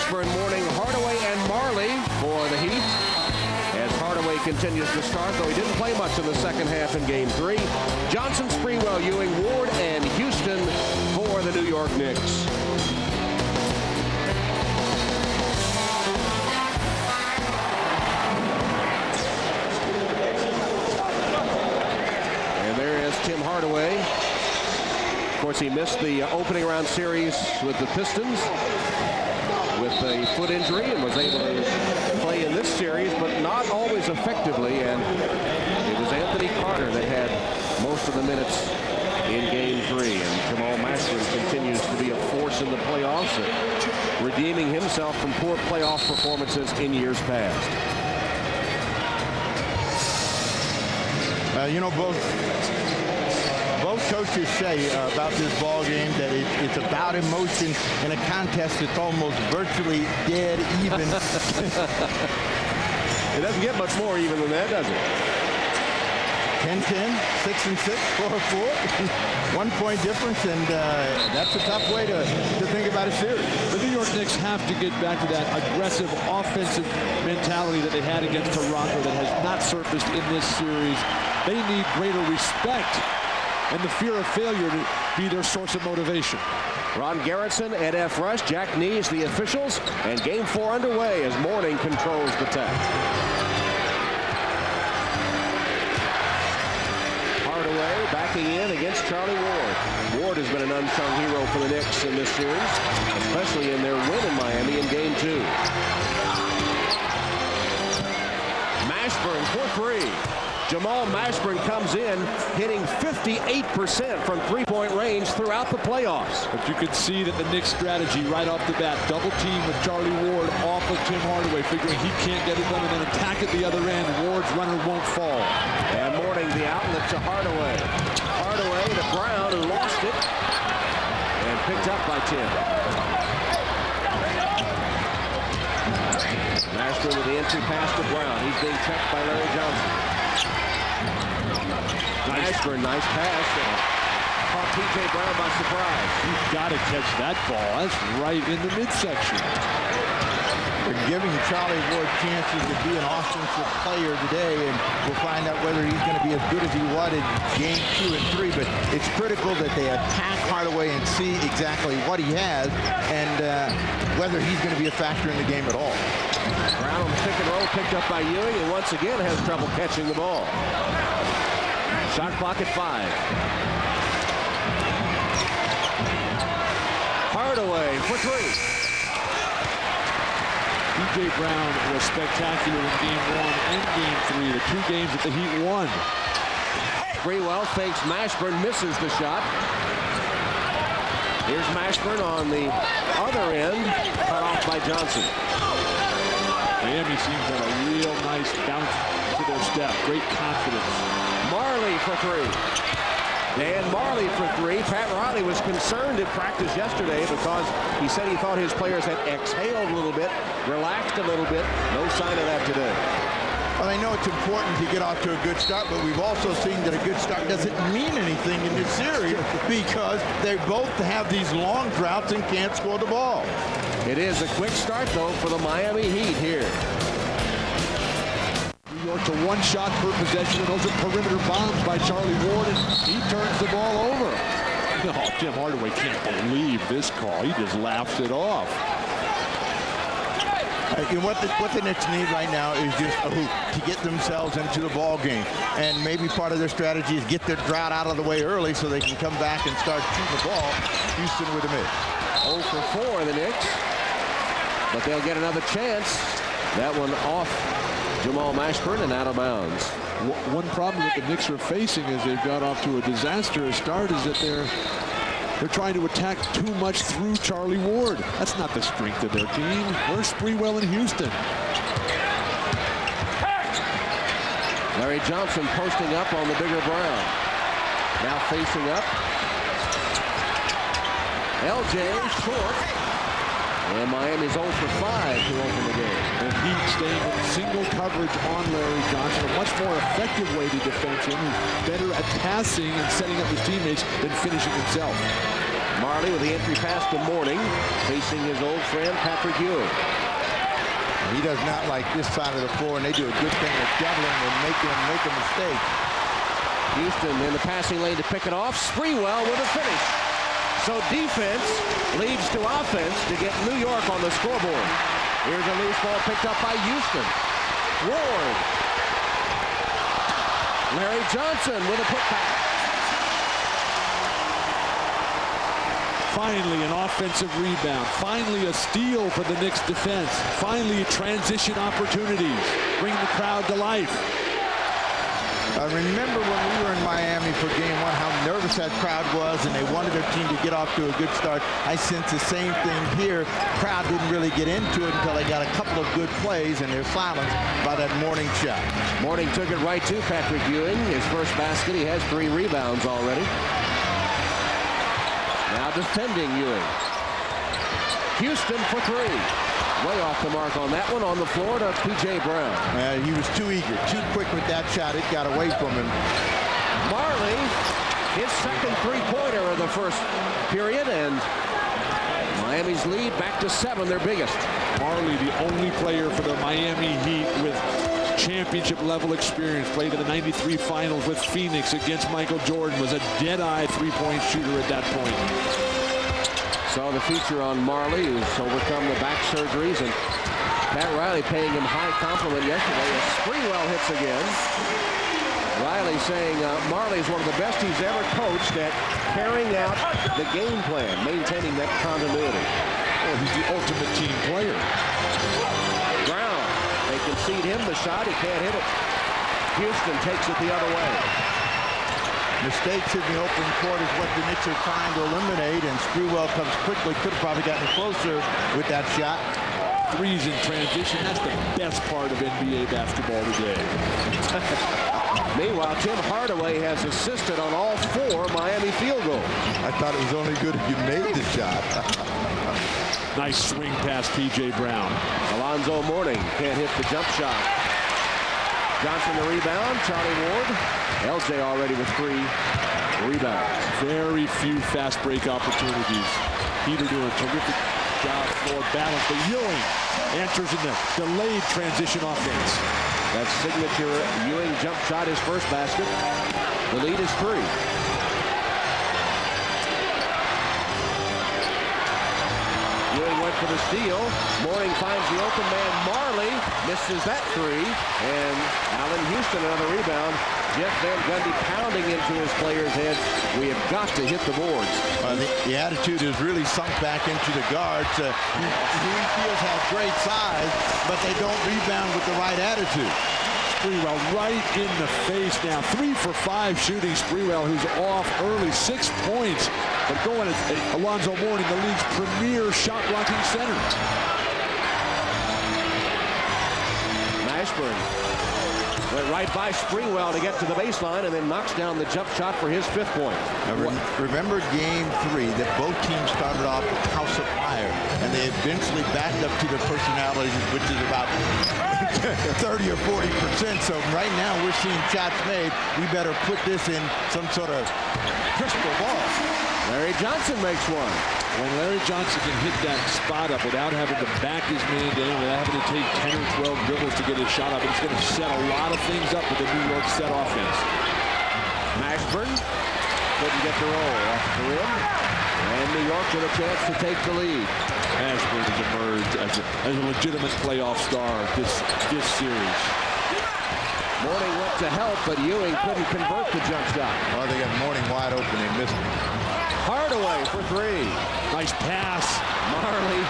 Mashburn, Mourning, Hardaway, and Marley for the Heat. As Hardaway continues to start, though he didn't play much in the second half in Game 3. Johnson, Sprewell, Ewing, Ward, and Houston for the New York Knicks. And there is Tim Hardaway. Of course, he missed the opening round series with the Pistons with a foot injury and was able to play in this series, but not always effectively. And it was Anthony Carter that had most of the minutes in Game 3. And Jamal Mashburn continues to be a force in the playoffs, redeeming himself from poor playoff performances in years past. You know, both coaches say about this ball game that it's about emotion in a contest that's almost virtually dead even. It doesn't get much more even than that, does it? 10-10, 6-6, 4-4, 1 point difference, and that's a tough way to think about a series. The New York Knicks have to get back to that aggressive offensive mentality that they had against Toronto that has not surfaced in this series. They need greater respect and the fear of failure to be their source of motivation. Ron Garrettson, Ed F. Rush, Jack Nees, the officials, and Game 4 underway as Mourning controls the tech. Hardaway backing in against Charlie Ward. Ward has been an unsung hero for the Knicks in this series, especially in their win in Miami in Game 2. Mashburn for three. Jamal Mashburn comes in hitting 58% from three-point range throughout the playoffs. But you can see that the Knicks strategy right off the bat, double team with Charlie Ward off of Tim Hardaway, figuring he can't get it done, and then attack at the other end. Ward's runner won't fall. And Mourning the outlet to Hardaway. Hardaway to Brown, who lost it and picked up by Tim. Mashburn with the entry pass to Brown. He's being checked by Larry Johnson. Mashburn, nice pass. Caught P.J. Brown by surprise. You've got to catch that ball. That's right in the midsection. They're giving Charlie Ward chances to be an offensive player today, and we'll find out whether he's going to be as good as he was in Game 2 and 3. But it's critical that they attack Hardaway and see exactly what he has and whether he's going to be a factor in the game at all. Brown on the pick and roll, picked up by Ewing, and once again has trouble catching the ball. Shot clock at 5. Hardaway for three. P.J. Brown was spectacular in Game 1 and Game 3, the two games that the Heat won. Sprewell fakes Mashburn, misses the shot. Here's Mashburn on the other end, cut off by Johnson. Miami seems to have a real nice bounce to their step. Great confidence. Marley for three. And Marley for three. Pat Riley was concerned at practice yesterday because he said he thought his players had exhaled a little bit, relaxed a little bit. No sign of that today. Well, I know it's important to get off to a good start, but we've also seen that a good start doesn't mean anything in this series because they both have these long droughts and can't score the ball. It is a quick start, though, for the Miami Heat here. New York to one shot per possession, and those are perimeter bombs by Charlie Ward, and he turns the ball over. Oh, Tim Hardaway can't believe this call. He just laughs it off. What the Knicks need right now is just a hoop to get themselves into the ball game. And maybe part of their strategy is get their drought out of the way early so they can come back and start shooting the ball. Houston with a miss. 0 for 4, the Knicks. But they'll get another chance. That one off Jamal Mashburn and out of bounds. One problem that the Knicks are facing as they've got off to a disastrous start is that they're trying to attack too much through Charlie Ward. That's not the strength of their team. Where's Sprewell in Houston? Larry Johnson posting up on the bigger Brown. Now facing up. LJ short. And Miami's 0 for 5 to open the game. And Heat staying in single coverage on Larry Johnson. A much more effective way to defend him. He's better at passing and setting up his teammates than finishing himself. Marley with the entry pass to Morning, facing his old friend Patrick Ewing. He does not like this side of the floor, and they do a good thing of doubling and making him make a mistake. Houston in the passing lane to pick it off. Sprewell with a finish. So defense leads to offense to get New York on the scoreboard. Here's a loose ball picked up by Houston. Ward. Larry Johnson with a putback. Finally, an offensive rebound. Finally, a steal for the Knicks defense. Finally, transition opportunities. Bring the crowd to life. I remember when we were in Miami for game one, how nervous that crowd was, and they wanted their team to get off to a good start. I sense the same thing here. Crowd didn't really get into it until they got a couple of good plays, and they're silenced by that Morning shot. Morning took it right to Patrick Ewing. His first basket. He has 3 rebounds already. Now defending Ewing. Houston for 3. Way off the mark on that one. On the floor to P.J. Brown. He was too eager, too quick with that shot. It got away from him. Marley, his second three-pointer of the first period, and Miami's lead back to 7, their biggest. Marley, the only player for the Miami Heat with championship-level experience, played in the '93 finals with Phoenix against Michael Jordan, was a dead-eye three-point shooter at that point. Saw the feature on Marley, who's overcome the back surgeries, and Pat Riley paying him high compliment yesterday as Sprewell hits again. Riley saying Marley's one of the best he's ever coached at carrying out the game plan, maintaining that continuity. Oh, he's the ultimate team player. Brown, they concede him the shot, he can't hit it. Houston takes it the other way. Mistakes in the open court is what the Knicks are trying to eliminate, and Sprewell comes quickly. Could have probably gotten closer with that shot. Threes in transition. That's the best part of NBA basketball today. Meanwhile, Tim Hardaway has assisted on all 4 Miami field goals. I thought it was only good if you made the shot. Nice swing past P.J. Brown. Alonzo Mourning can't hit the jump shot. Johnson the rebound. Charlie Ward. LJ already with 3 rebounds. Very few fast break opportunities. Heat are doing a terrific job floor balance, but Ewing answers in the delayed transition offense. That signature Ewing jump shot, his first basket. The lead is 3. Ewing went for the steal. Mourning finds the open man. Marley misses that 3. And Allen Houston another rebound. Jeff Van Gundy pounding into his players' heads. We have got to hit the boards. The attitude is really sunk back into the guards. He feels has great size, but they don't rebound with the right attitude. Sprewell right in the face now. 3 for 5 shooting. Sprewell, who's off early, 6 points. But going at Alonzo Mourning, the league's premier shot-blocking center. Mashburn went right by Sprewell to get to the baseline and then knocks down the jump shot for his 5th point. Now, remember game 3 that both teams started off with house of fire, and they eventually backed up to their personalities, which is about 30 or 40%. So right now we're seeing shots made. We better put this in some sort of crystal ball. Larry Johnson makes one. When Larry Johnson can hit that spot up without having to back his man down, without having to take 10 or 12 dribbles to get his shot up, it's going to set a lot of things up with the New York set offense. Mashburn couldn't get the roll off the rim. And New York with a chance to take the lead. Mashburn has emerged as a legitimate playoff star this series. Mourning went to help, but Ewing couldn't convert the jump shot. Well, they got Mourning wide open. They missed it. Hardaway for 3. Nice pass. Marley.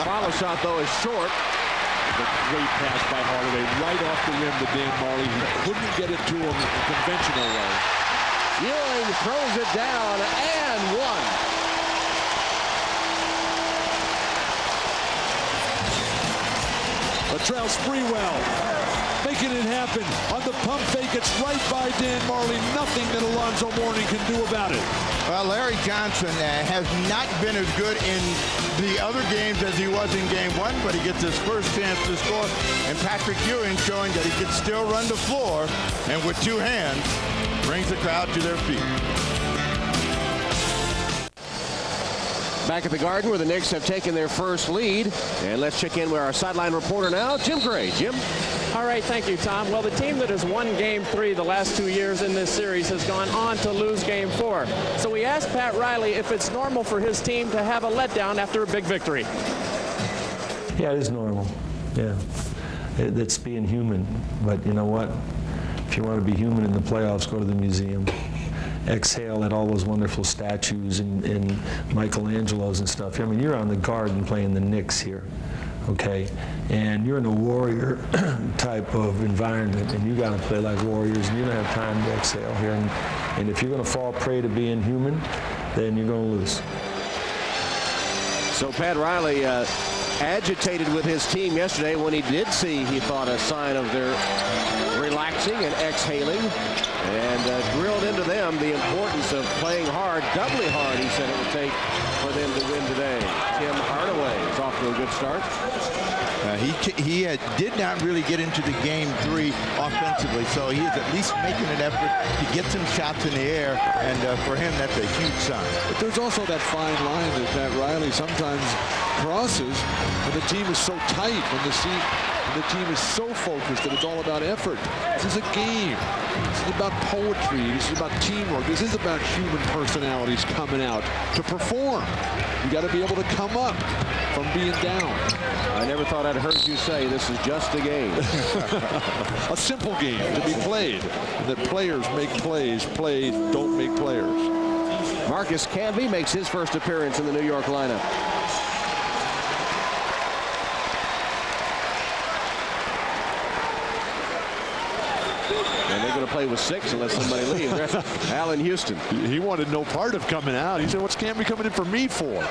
Follow shot, though, is short. A great pass by Hardaway right off the rim to Dan Marley. He couldn't get it to him the conventional way. Ewing throws it down and 1. Latrell Sprewell making it happen on the pump fake. It's right by Dan Marley. Nothing that Alonzo Mourning can do about it. Well, Larry Johnson has not been as good in the other games as he was in game 1, but he gets his first chance to score. And Patrick Ewing showing that he can still run the floor, and with 2 hands, brings the crowd to their feet. Back at the Garden where the Knicks have taken their first lead. And let's check in with our sideline reporter now, Jim Gray. Jim? All right, thank you, Tom. Well, the team that has won Game 3 the last 2 years in this series has gone on to lose Game 4. So we asked Pat Riley if it's normal for his team to have a letdown after a big victory. Yeah, it is normal. Yeah, that's being human. But you know what? If you want to be human in the playoffs, go to the museum. Exhale at all those wonderful statues and Michelangelo's and stuff. I mean, you're on the Garden playing the Knicks here, okay? And you're in a warrior type of environment, and you got to play like warriors, and you don't have time to exhale here. And if you're going to fall prey to being human, then you're going to lose. So Pat Riley agitated with his team yesterday when he did see, he thought, a sign of their relaxing and exhaling, and drilled into them the importance of playing hard, doubly hard, he said it would take for them to win today. Tim Hardaway is off to a good start. He did not really get into the Game 3 offensively, so he is at least making an effort to get some shots in the air, and for him, that's a huge sign. But there's also that fine line that Pat Riley sometimes crosses when the team is so tight, when the team is so focused that it's all about effort. This is a game. This is about poetry. This is about teamwork. This is about human personalities coming out to perform. You got to be able to come up from being down. I never thought I'd heard you say this is just a game. A simple game to be played. And that players make plays, plays don't make players. Marcus Camby makes his first appearance in the New York lineup. And they're going to play with 6 unless somebody leaves. That's Allen Houston. He wanted no part of coming out. He said, what's Camby coming in for me for?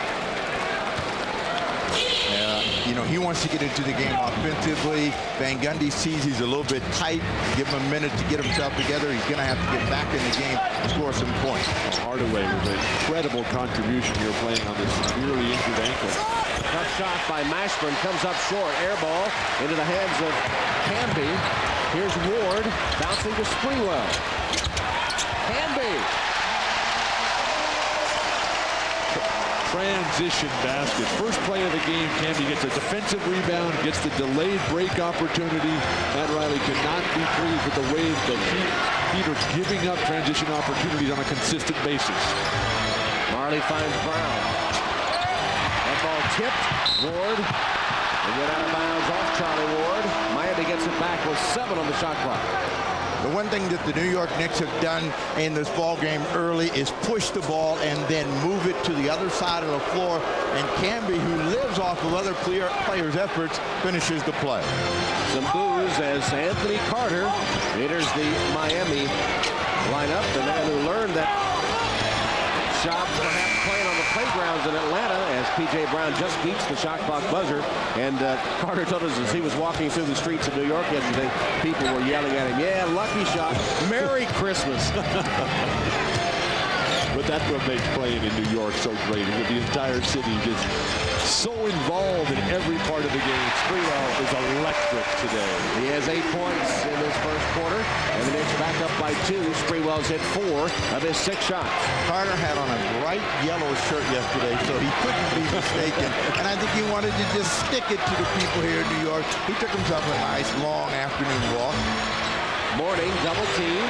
You know, he wants to get into the game offensively. Van Gundy sees he's a little bit tight. Give him a minute to get himself together. He's going to have to get back in the game and score some points. Hardaway with an incredible contribution here playing on this severely injured ankle. Tough shot by Mashburn, comes up short. Air ball into the hands of Camby. Here's Ward bouncing to Sprewell. Camby. Transition basket. First play of the game, Camby gets a defensive rebound, gets the delayed break opportunity. Matt Riley could not be pleased with the way that Heat are giving up transition opportunities on a consistent basis. Marley finds Brown. That ball tipped. Ward. They get out of bounds off Charlie Ward. Miami gets it back with 7 on the shot clock. The one thing that the New York Knicks have done in this ball game early is push the ball and then move it to the other side of the floor. And Camby, who lives off of other players' efforts, finishes the play. Some boos as Anthony Carter enters the Miami lineup. The man who learned that shot perhaps playing on the playgrounds in Atlanta as P.J. Brown just beats the shot clock buzzer. And Carter told us as he was walking through the streets of New York yesterday, people were yelling at him, yeah, lucky shot, Merry Christmas. But that's what makes playing in New York so great, is that the entire city just so involved in every part of the game. Sprewell is electric today. He has 8 points in this first quarter, and the Knicks back up by 2. Sprewell's hit 4 of his 6 shots. Carter had on a bright yellow shirt yesterday, so he couldn't be mistaken. And I think he wanted to just stick it to the people here in New York. He took himself a nice long afternoon walk. Morning, double team.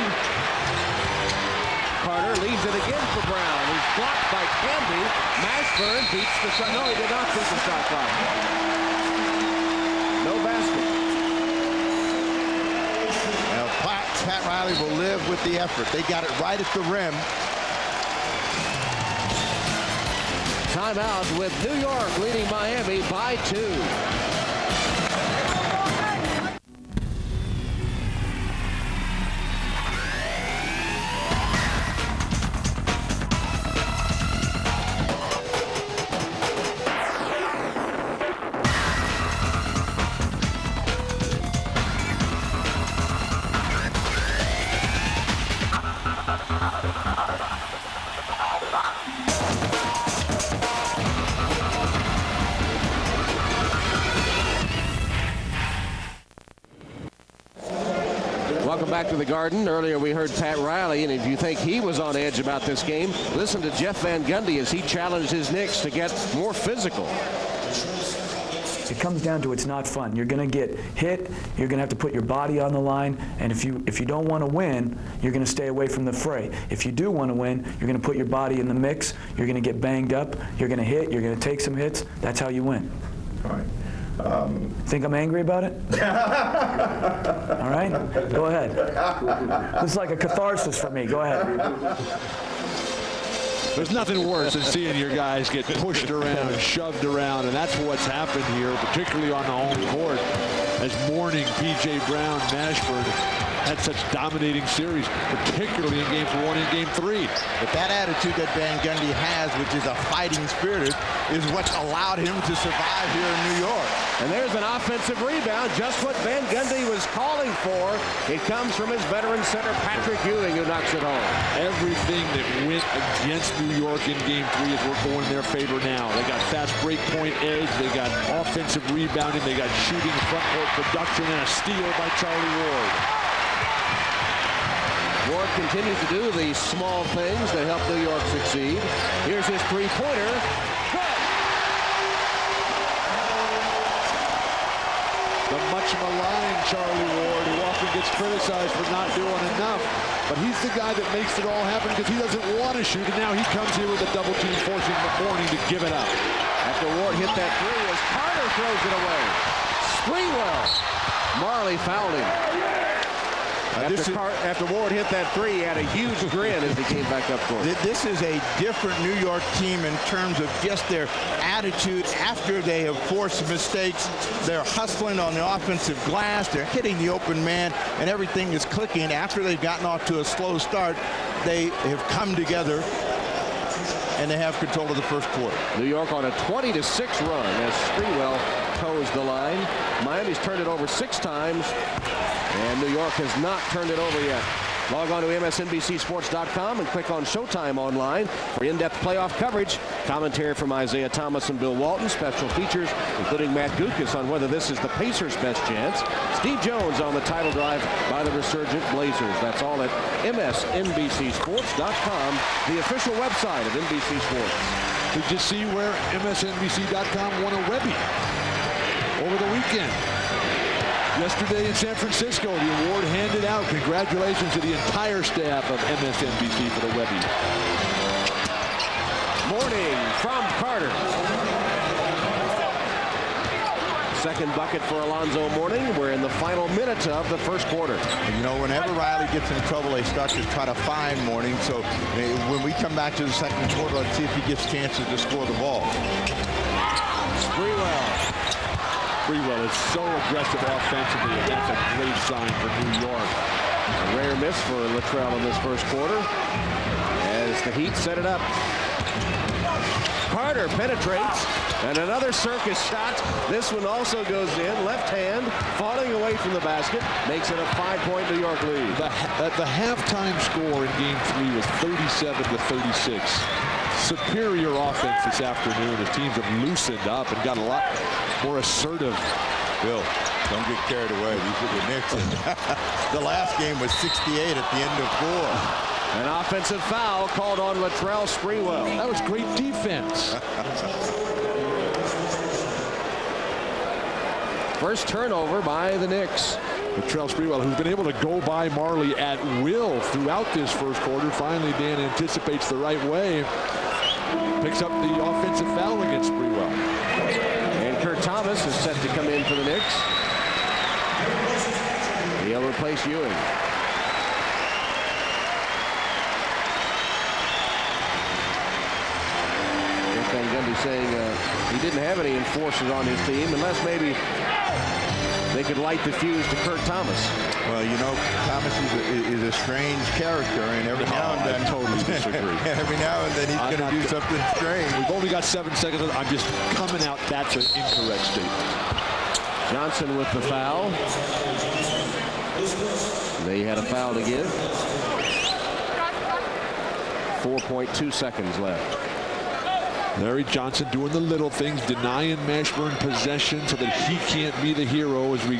Carter leaves it again for Brown. He's blocked by Camby. Mashburn beats the shot. No, he did not beat the shot clock. No basket. Now, Pat Riley will live with the effort. They got it right at the rim. Timeout with New York leading Miami by 2. Welcome back to the Garden. Earlier we heard Pat Riley, and if you think he was on edge about this game, listen to Jeff Van Gundy as he challenged his Knicks to get more physical. It comes down to it's not fun. You're going to get hit. You're going to have to put your body on the line. And if you don't want to win, you're going to stay away from the fray. If you do want to win, you're going to put your body in the mix. You're going to get banged up. You're going to hit. You're going to take some hits. That's how you win. All right. Think I'm angry about it? All right? Go ahead. This is like a catharsis for me. Go ahead. There's nothing worse than seeing your guys get pushed around and shoved around, and that's what's happened here, particularly on the home court, as mourning P.J. Brown, Mashburn had such dominating series, particularly in Game 1 and Game 3. But that attitude that Van Gundy has, which is a fighting spirit, is what's allowed him to survive here in New York. And there's an offensive rebound, just what Van Gundy was calling for. It comes from his veteran center, Patrick Ewing, who knocks it home. Everything that went against New York in Game 3 is working in their favor now. They got fast break point edge, they got offensive rebounding, they got shooting, front court production, and a steal by Charlie Ward. Ward continues to do the small things that help New York succeed. Here's his three-pointer. Good. The much maligned Charlie Ward, who often gets criticized for not doing enough. But he's the guy that makes it all happen because he doesn't want to shoot. And now he comes here with a double team, forcing McMorning to give it up. After Ward hit that three, as Carter throws it away. Sprewell. Marley fouled him. After Ward hit that three, he had a huge grin as he came back up court. This is a different New York team in terms of just their attitude after they have forced mistakes. They're hustling on the offensive glass. They're hitting the open man, and everything is clicking. After they've gotten off to a slow start, they have come together, and they have control of the first quarter. New York on a 20-6 run as Sprewell toes the line. Miami's turned it over 6 times. And New York has not turned it over yet. Log on to MSNBCSports.com and click on Showtime Online for in-depth playoff coverage, commentary from Isaiah Thomas and Bill Walton, special features including Matt Gukas on whether this is the Pacers' best chance, Steve Jones on the title drive by the resurgent Blazers. That's all at MSNBCSports.com, the official website of NBC Sports. Did you see where MSNBC.com won a Webby over the weekend? Yesterday in San Francisco, the award handed out. Congratulations to the entire staff of MSNBC for the Webby. Morning from Carter. Second bucket for Alonzo Mourning. We're in the final minute of the first quarter. You know, whenever Riley gets in trouble, they start to try to find Mourning. So when we come back to the second quarter, let's see if he gets chances to score the ball. Sprewell is so aggressive offensively, and that's a great sign for New York. A rare miss for Latrell in this first quarter as the Heat set it up. Carter penetrates, and another circus shot. This one also goes in. Left hand, falling away from the basket, makes it a 5-point New York lead. The halftime score in Game 3 was 37-36. Superior offense this afternoon as teams have loosened up and got a lot more assertive. Bill, don't get carried away. These are the Knicks. The last game was 68 at the end of 4. An offensive foul called on Latrell Sprewell. That was great defense. First turnover by the Knicks. Latrell Sprewell, who's been able to go by Marley at will throughout this first quarter. Finally, Dan anticipates the right way. Picks up the offensive foul against Sprewell. And Kurt Thomas is set to come in for the Knicks. He'll replace Ewing. Van Gundy saying he didn't have any enforcers on his team unless maybe they could light the fuse to Kurt Thomas. Well, you know, Thomas is a strange character, and every now and then, I totally disagree. Every now and then he's going to do something strange. We've only got 7 seconds. I'm just coming out. That's an incorrect statement. Johnson with the foul. They had a foul to give. 4.2 seconds left. Larry Johnson doing the little things, denying Mashburn possession so that he can't be the hero as we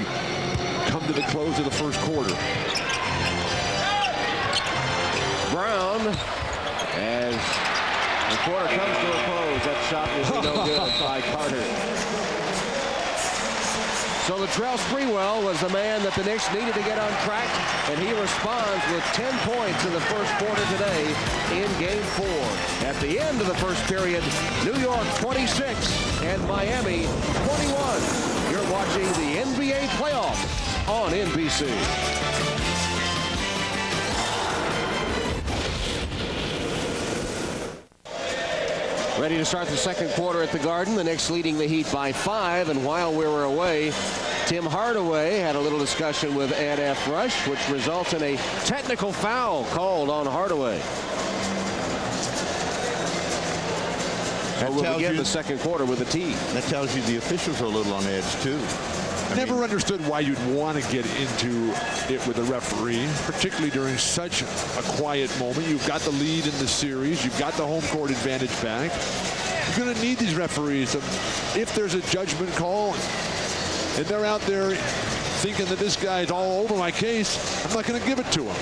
come to the close of the first quarter. as the quarter comes to a close. That shot was no good by Carter. So Latrell Sprewell was the man that the Knicks needed to get on track, and he responds with 10 points in the first quarter today in Game 4. At the end of the first period, New York 26 and Miami 21. You're watching the NBA playoffs on NBC. Ready to start the second quarter at the Garden. The Knicks leading the Heat by 5. And while we were away, Tim Hardaway had a little discussion with Ed F. Rush, which results in a technical foul called on Hardaway. And we'll begin the second quarter with a tee. That tells you the officials are a little on edge, too. I never understood why you'd want to get into it with a referee, particularly during such a quiet moment. You've got the lead in the series. You've got the home court advantage back. You're going to need these referees. If there's a judgment call and they're out there thinking that this guy's all over my case, I'm not going to give it to him.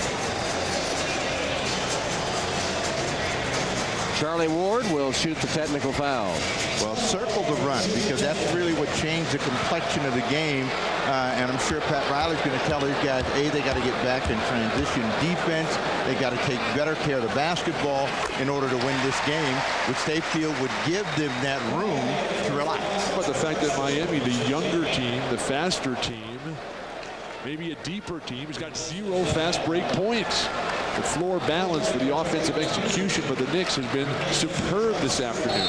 Charlie Ward will shoot the technical foul. Well, circle the run, because that's really what changed the complexion of the game. And I'm sure Pat Riley's going to tell these guys, A, they got to get back in transition defense. They got to take better care of the basketball in order to win this game, which they feel would give them that room to relax. But the fact that Miami, the younger team, the faster team, maybe a deeper team, has got 0 fast break points. The floor balance for the offensive execution for the Knicks has been superb this afternoon.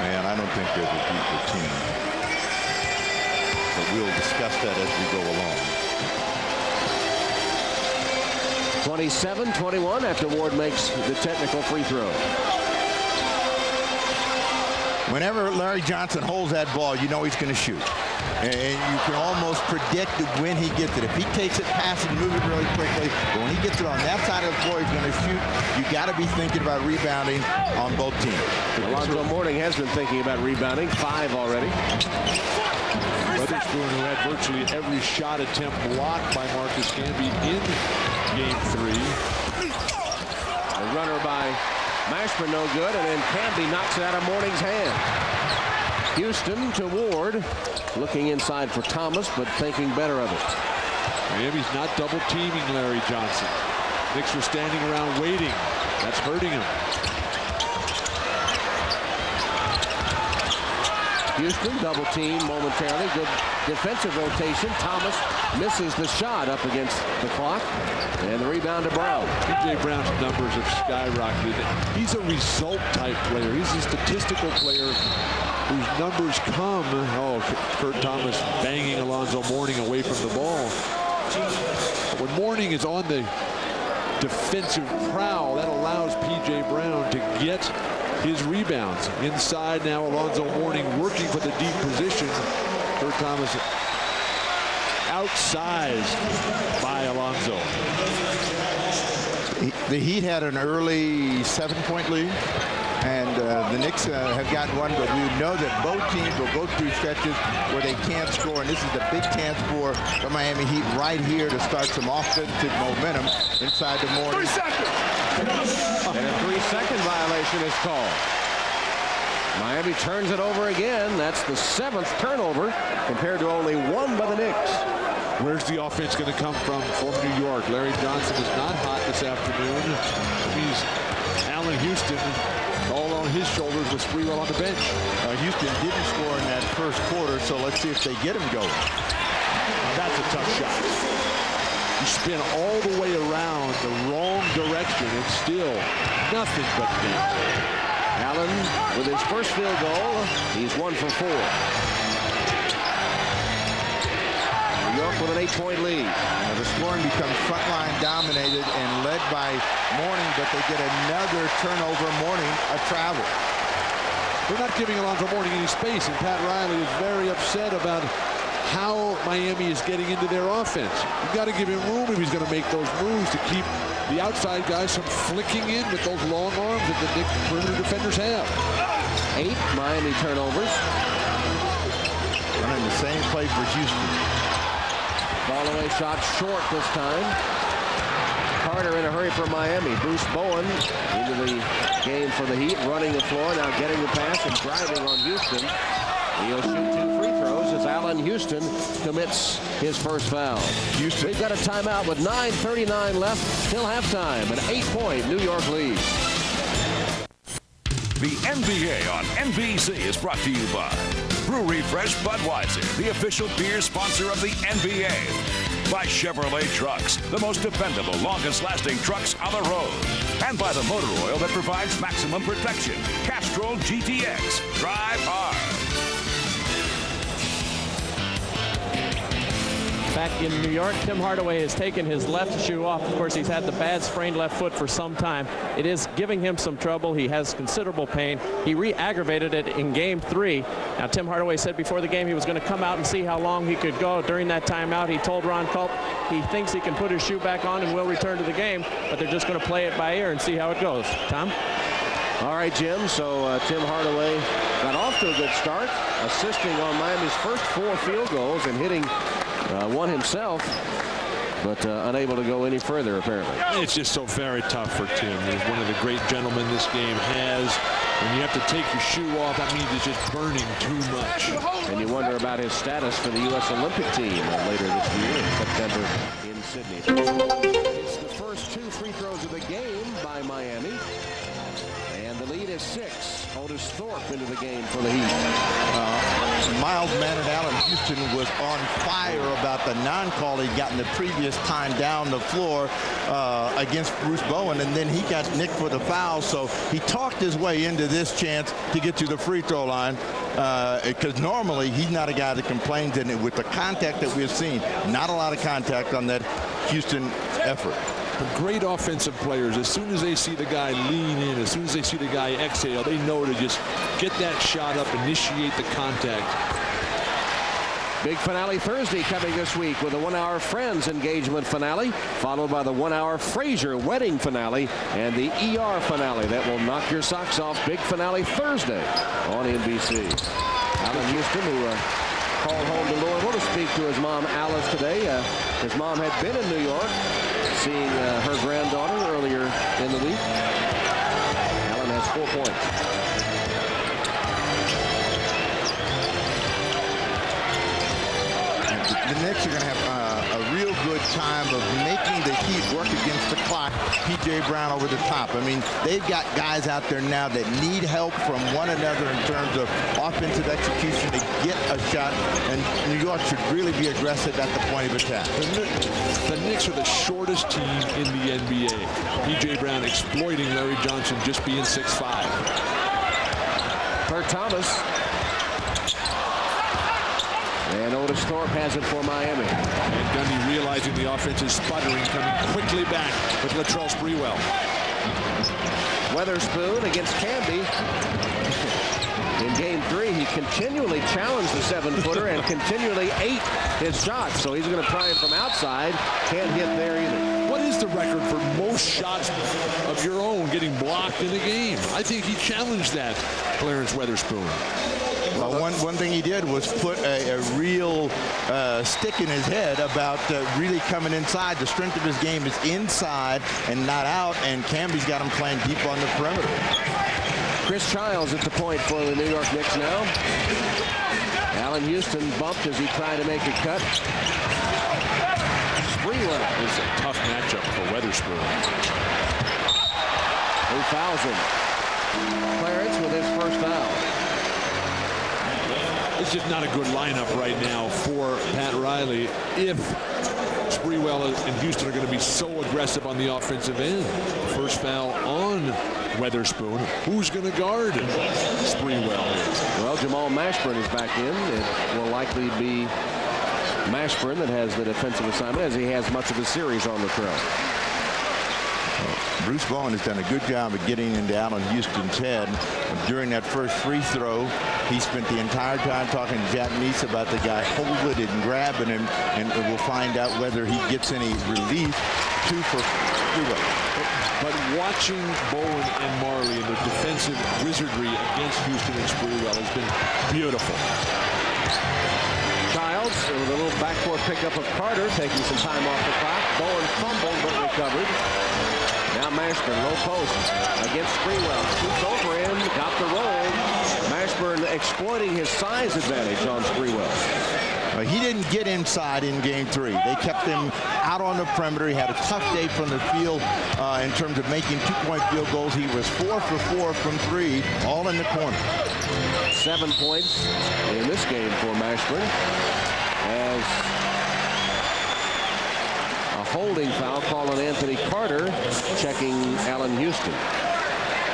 Man, I don't think they're the deeper team. But we'll discuss that as we go along. 27-21 after Ward makes the technical free throw. Whenever Larry Johnson holds that ball, you know he's going to shoot. And you can almost predict when he gets it. If he takes it, pass it, move it really quickly, but when he gets it on that side of the floor, he's going to shoot. You got to be thinking about rebounding on both teams. Alonzo Mourning has been thinking about rebounding, 5 already. Weatherspoon, who had virtually every shot attempt blocked by Marcus Camby in Game 3. A runner by Mashburn, no good, and then Camby knocks it out of Mourning's hand. Houston to Ward, looking inside for Thomas, but thinking better of it. Miami's not double teaming Larry Johnson. Knicks are standing around waiting. That's hurting him. Houston double team momentarily. Good defensive rotation. Thomas misses the shot up against the clock. And the rebound to Brown. P.J. Brown's numbers have skyrocketed. He's a result type player. He's a statistical player whose numbers come. Oh, Kurt Thomas banging Alonzo Mourning away from the ball. But when Mourning is on the defensive prowl, that allows P.J. Brown to get his rebounds. Inside now, Alonzo Mourning working for the deep position. Kurt Thomas outsized by Alonzo. The Heat had an early 7-point lead, and the Knicks have gotten one, but we know that both teams will go through stretches where they can't score, and this is a big chance for the Miami Heat right here to start some offensive momentum inside the Mourning. 3 seconds. And a 3-second violation is called. Miami turns it over again. That's the 7th turnover compared to only 1 by the Knicks. Where's the offense going to come from New York? Larry Johnson is not hot this afternoon. He's Allen Houston all on his shoulders with Sprewell on the bench. Houston didn't score in that first quarter, so let's see if they get him going. That's a tough shot. You spin all the way around the wrong direction and still nothing but net. Allen with his first field goal. He's 1 for 4. New York with an 8-point lead. Now the scoring becomes frontline dominated and led by Mourning, but they get another turnover. Mourning a travel. They're not giving Alonzo Mourning any space, and Pat Riley is very upset about how Miami is getting into their offense. You've got to give him room if he's going to make those moves to keep the outside guys from flicking in with those long arms that the Knicks perimeter defenders have. 8 Miami turnovers. Running the same play for Houston. Ball away shot short this time. Carter in a hurry for Miami. Bruce Bowen into the game for the Heat, running the floor, now getting the pass and driving on Houston. He'll shoot 2 free throws as Allen Houston commits his first foul. Houston. We've got a timeout with 9:39 left till halftime. An 8-point New York lead. The NBA on NBC is brought to you by Brewery Fresh Budweiser, the official beer sponsor of the NBA. By Chevrolet Trucks, the most dependable, longest-lasting trucks on the road. And by the motor oil that provides maximum protection. Castrol GTX. Drive hard. Back in New York, Tim Hardaway has taken his left shoe off. Of course, he's had the bad sprained left foot for some time. It is giving him some trouble. He has considerable pain. He re-aggravated it in Game 3. Now, Tim Hardaway said before the game he was going to come out and see how long he could go. During that timeout, he told Ron Culp he thinks he can put his shoe back on and will return to the game, but they're just going to play it by ear and see how it goes. Tom? All right, Jim. So Tim Hardaway got off to a good start, assisting on Miami's first 4 field goals and hitting one himself, but unable to go any further, apparently. It's just so very tough for Tim. He's one of the great gentlemen this game has. When you have to take your shoe off, that means it's just burning too much. And you wonder about his status for the U.S. Olympic team later this year in September in Sydney. It's the first 2 free throws of the game by Miami. And the lead is 6. Otis Thorpe into the game for the Heat. Mild-mannered Allen Houston was on fire about the non-call he'd gotten the previous time down the floor against Bruce Bowen, and then he got nicked for the foul, so he talked his way into this chance to get to the free throw line, because normally he's not a guy that complains, and with the contact that we've seen, not a lot of contact on that Houston effort. Great offensive players, as soon as they see the guy lean in, as soon as they see the guy exhale, they know to just get that shot up, initiate the contact. Big finale Thursday coming this week with a 1-hour Friends engagement finale, followed by the 1-hour Frazier wedding finale and the ER finale that will knock your socks off. Big finale Thursday on NBC. Allen Houston, who called home to Louisville to speak to his mom Alice today. His mom had been in New York seeing her granddaughter earlier in the week. Allen has 4 points. The Knicks are going to have a real good time of making the Heat work against the clock. P.J. Brown over the top. I mean, they've got guys out there now that need help from one another in terms of offensive execution to get a shot, and New York should really be aggressive at the point of attack. The Knicks are the shortest team in the NBA. P.J. Brown exploiting Larry Johnson just being 6'5". Kurt Thomas. And Otis Thorpe has it for Miami. And Gundy realizing the offense is sputtering, coming quickly back with Latrell Sprewell. Weatherspoon against Camby. In Game 3, he continually challenged the 7-footer and continually ate his shots. So he's going to try it from outside. Can't hit there either. What is the record for most shots of your own getting blocked in a game? I think he challenged that, Clarence Weatherspoon. Well, one thing he did was put a real stick in his head about really coming inside. The strength of his game is inside and not out, and Camby's got him playing deep on the perimeter. Chris Childs at the point for the New York Knicks now. Allen Houston bumped as he tried to make a cut. Sprewell. This is a tough matchup for Weatherspoon. Who fouls him? Clarence with his first foul. It's just not a good lineup right now for Pat Riley if Sprewell and Houston are going to be so aggressive on the offensive end. First foul on Weatherspoon. Who's going to guard Sprewell? Well, Jamal Mashburn is back in. It will likely be Mashburn that has the defensive assignment, as he has much of the series on the trail. Bruce Bowen has done a good job of getting into Allen Houston's head. During that first free throw, he spent the entire time talking Japanese about the guy holding it and grabbing him, and we'll find out whether he gets any relief. 2 for Sprewell. But watching Bowen and Marley and their defensive wizardry against Houston and Sprewell has been beautiful. Childs Childs with a little backcourt pickup of Carter, taking some time off the clock. Bowen fumbled but recovered. Now Mashburn, low post against Sprewell. Shoots over him, got the roll. Mashburn exploiting his size advantage on Sprewell. He didn't get inside in game 3. They kept him out on the perimeter. He had a tough day from the field in terms of making 2-point field goals. He was 4 for 4 from 3, all in the corner. 7 points in this game for Mashburn as a holding foul call on Anthony Carter, checking Allen Houston.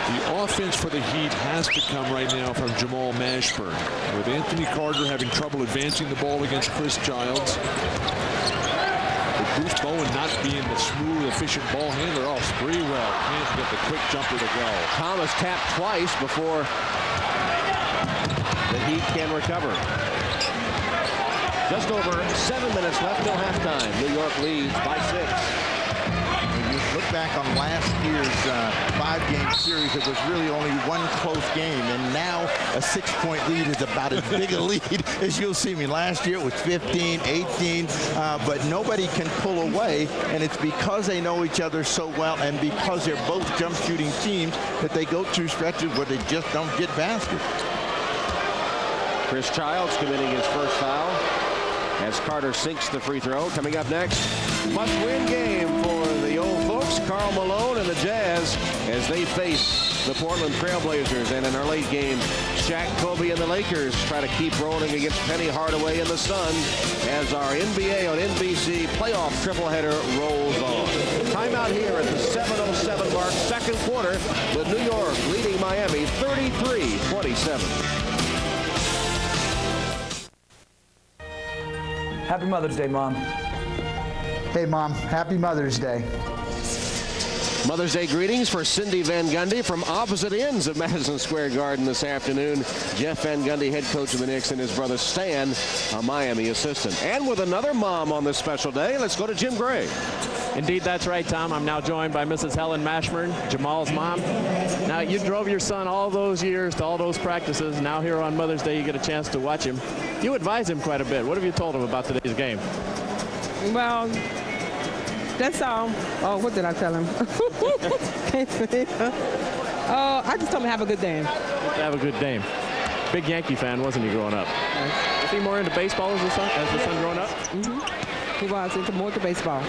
The offense for the Heat has to come right now from Jamal Mashburn. With Anthony Carter having trouble advancing the ball against Chris Childs. With Bruce Bowen not being the smooth, efficient ball handler. Oh, Sprewell can't get the quick jumper to go. Thomas tapped twice before the Heat can recover. Just over 7 minutes left till halftime. New York leads by 6. Look back on last year's 5-game series. It was really only one close game, and now a 6-point lead is about as big a lead as you'll see. Me last year it was 15, 18, but nobody can pull away, and it's because they know each other so well and because they're both jump shooting teams that they go through stretches where they just don't get baskets. Chris Childs committing his first foul as Carter sinks the free throw. Coming up next, must-win game for the old folks, Karl Malone and the Jazz, as they face the Portland Trailblazers. And in our late game, Shaq, Kobe, and the Lakers try to keep rolling against Penny Hardaway and the Suns as our NBA on NBC playoff tripleheader rolls on. Timeout here at the 7:07 mark, second quarter, with New York leading Miami 33-27. Happy Mother's Day, Mom. Hey, Mom. Happy Mother's Day. Mother's Day greetings for Cindy Van Gundy from opposite ends of Madison Square Garden this afternoon. Jeff Van Gundy, head coach of the Knicks, and his brother Stan, a Miami assistant. And with another mom on this special day, let's go to Jim Gray. Indeed, that's right, Tom. I'm now joined by Mrs. Helen Mashburn, Jamal's mom. Now, you drove your son all those years to all those practices. Now here on Mother's Day, you get a chance to watch him. You advise him quite a bit. What have you told him about today's game? Well, that's all. Oh, what did I tell him? I just told him to have a good day. Have a good day. Big Yankee fan, wasn't he, growing up? Was he more into baseball as his son growing up? He was into more to baseball.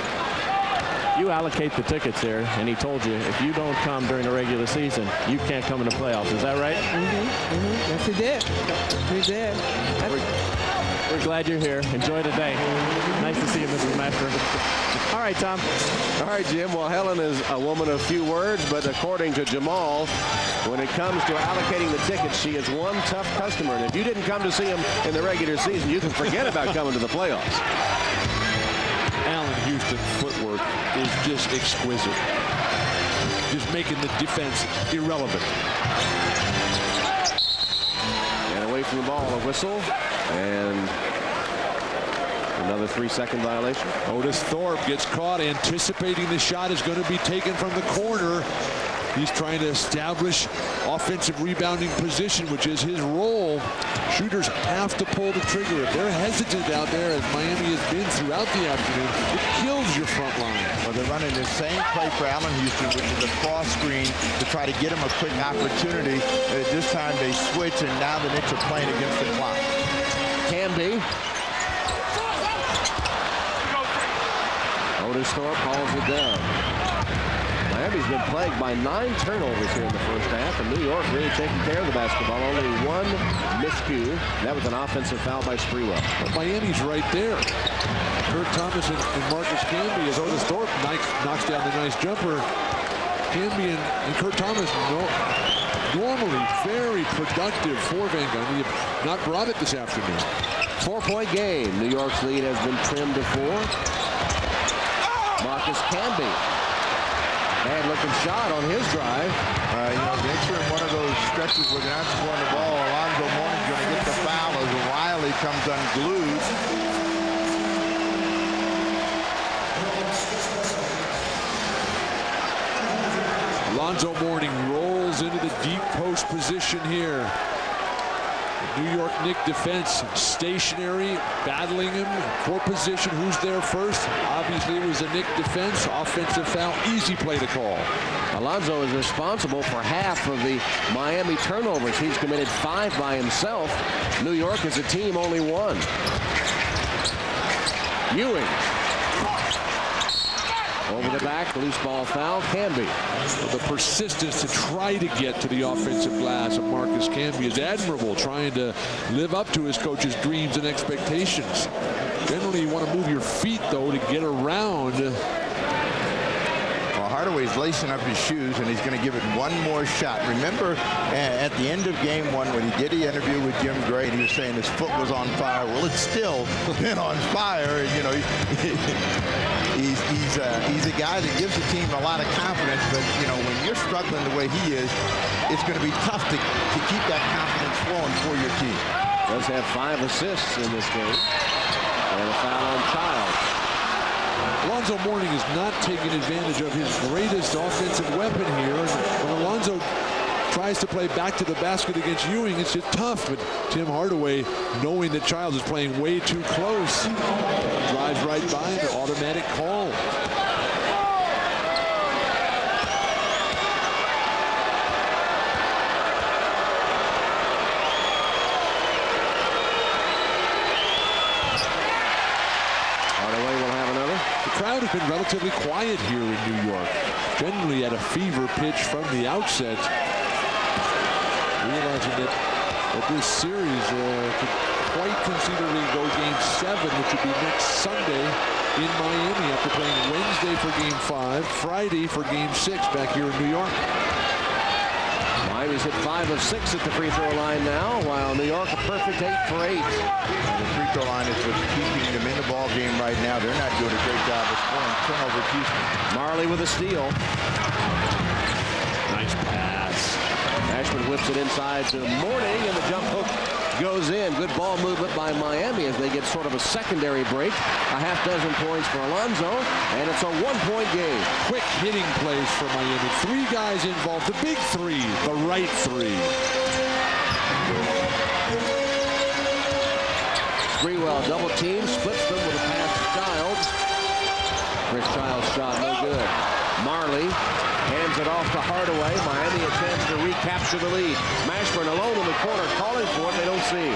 You allocate the tickets there, and he told you if you don't come during the regular season, you can't come in the playoffs. Is that right? Yes, he did. He did. We're glad you're here. Enjoy the day. Nice to see you, Mrs. Mashburn. All right, Tom. All right, Jim. Well, Helen is a woman of few words, but according to Jamal, when it comes to allocating the tickets, she is one tough customer. And if you didn't come to see him in the regular season, you can forget about coming to the playoffs. Allen Houston footwork is just exquisite. Just making the defense irrelevant. And away from the ball, a whistle, and another 3-second violation. Otis Thorpe gets caught anticipating the shot is going to be taken from the corner. He's trying to establish offensive rebounding position, which is his role. Shooters have to pull the trigger. If they're hesitant out there, as Miami has been throughout the afternoon, it kills your front line. Well, they're running the same play for Allen Houston, which is a cross screen to try to get him a quick opportunity. This time they switch, and now the Knicks are playing against the clock. Canby. Otis Thorpe hauls it down. Miami's been plagued by 9 turnovers here in the first half, and New York really taking care of the basketball. Only one miscue. That was an offensive foul by Sprewell. But Miami's right there. Kurt Thomas and Marcus Camby, as Otis Thorpe knocks down the nice jumper. Camby and Kurt Thomas normally very productive for Van Gundy. Have not brought it this afternoon. 4-point game. New York's lead has been trimmed to 4. Marcus Camby. Bad looking shot on his drive. The Knicks are in one of those stretches where they're not scoring the ball. Alonzo Mourning's going to get the foul as Riley comes unglued. Alonzo Mourning rolls into the deep post position here. New York Knicks defense stationary, battling him for position. Who's there first? Obviously, it was the Knicks defense. Offensive foul, easy play to call. Alonzo is responsible for half of the Miami turnovers. He's committed 5 by himself. New York as a team only 1. Ewing. Over the back, loose ball foul, Camby. The persistence to try to get to the offensive glass of Marcus Camby is admirable, trying to live up to his coach's dreams and expectations. Generally, you want to move your feet, though, to get around. Well, Hardaway's lacing up his shoes, and he's going to give it one more shot. Remember at the end of game 1 when he did the interview with Jim Gray, and he was saying his foot was on fire. Well, it's still been on fire. And, you know, he's a guy that gives the team a lot of confidence, but, you know, when you're struggling the way he is, it's going to be tough to keep that confidence flowing for your team. Does have 5 assists in this game. And a foul on Childs. Alonzo Mourning is not taking advantage of his greatest offensive weapon here. When Alonzo tries to play back to the basket against Ewing, it's just tough. But Tim Hardaway, knowing that Childs is playing way too close, drives right by him, an automatic call. The crowd has been relatively quiet here in New York, generally at a fever pitch from the outset. Realizing that this series could quite conceivably go game 7, which would be next Sunday in Miami, after playing Wednesday for game 5, Friday for game 6 back here in New York. Miami's hit 5 of 6 at the free throw line now, while New York a perfect 8 for 8. The free throw line is what's keeping them in the ball game right now. They're not doing a great job of scoring turnover. Marley with a steal. Nice pass. Ashman whips it inside to Mourning, and the jump hook goes in. Good ball movement by Miami as they get sort of a secondary break. A half dozen points for Alonzo, and it's a 1-point game. Quick hitting plays for Miami. 3 guys involved. The big 3, the right 3. Sprewell double team, splits them with a pass to Childs. Chris Childs' shot no good. Marley hands it off to Hardaway. Miami a chance to recapture the lead. Mashburn alone in the corner calling for it. They don't see.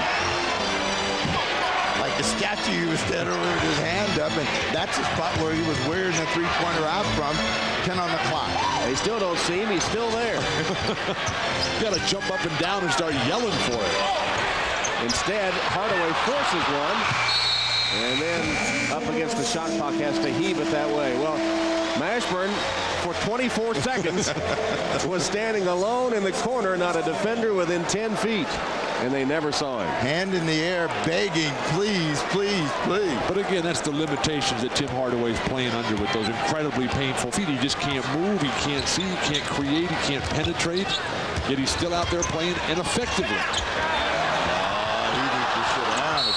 Like the statue, he was standing over with his hand up, and that's the spot where he was wearing the three-pointer out from. 10 on the clock. They still don't see him. He's still there. Got to jump up and down and start yelling for it. Instead, Hardaway forces one, and then up against the shot clock has to heave it that way. Well, Mashburn, for 24 seconds, was standing alone in the corner, not a defender within 10 feet, and they never saw him. Hand in the air, begging, please, please, please. But again, that's the limitations that Tim Hardaway's playing under with those incredibly painful feet. He just can't move, he can't see, he can't create, he can't penetrate, yet he's still out there playing and effectively.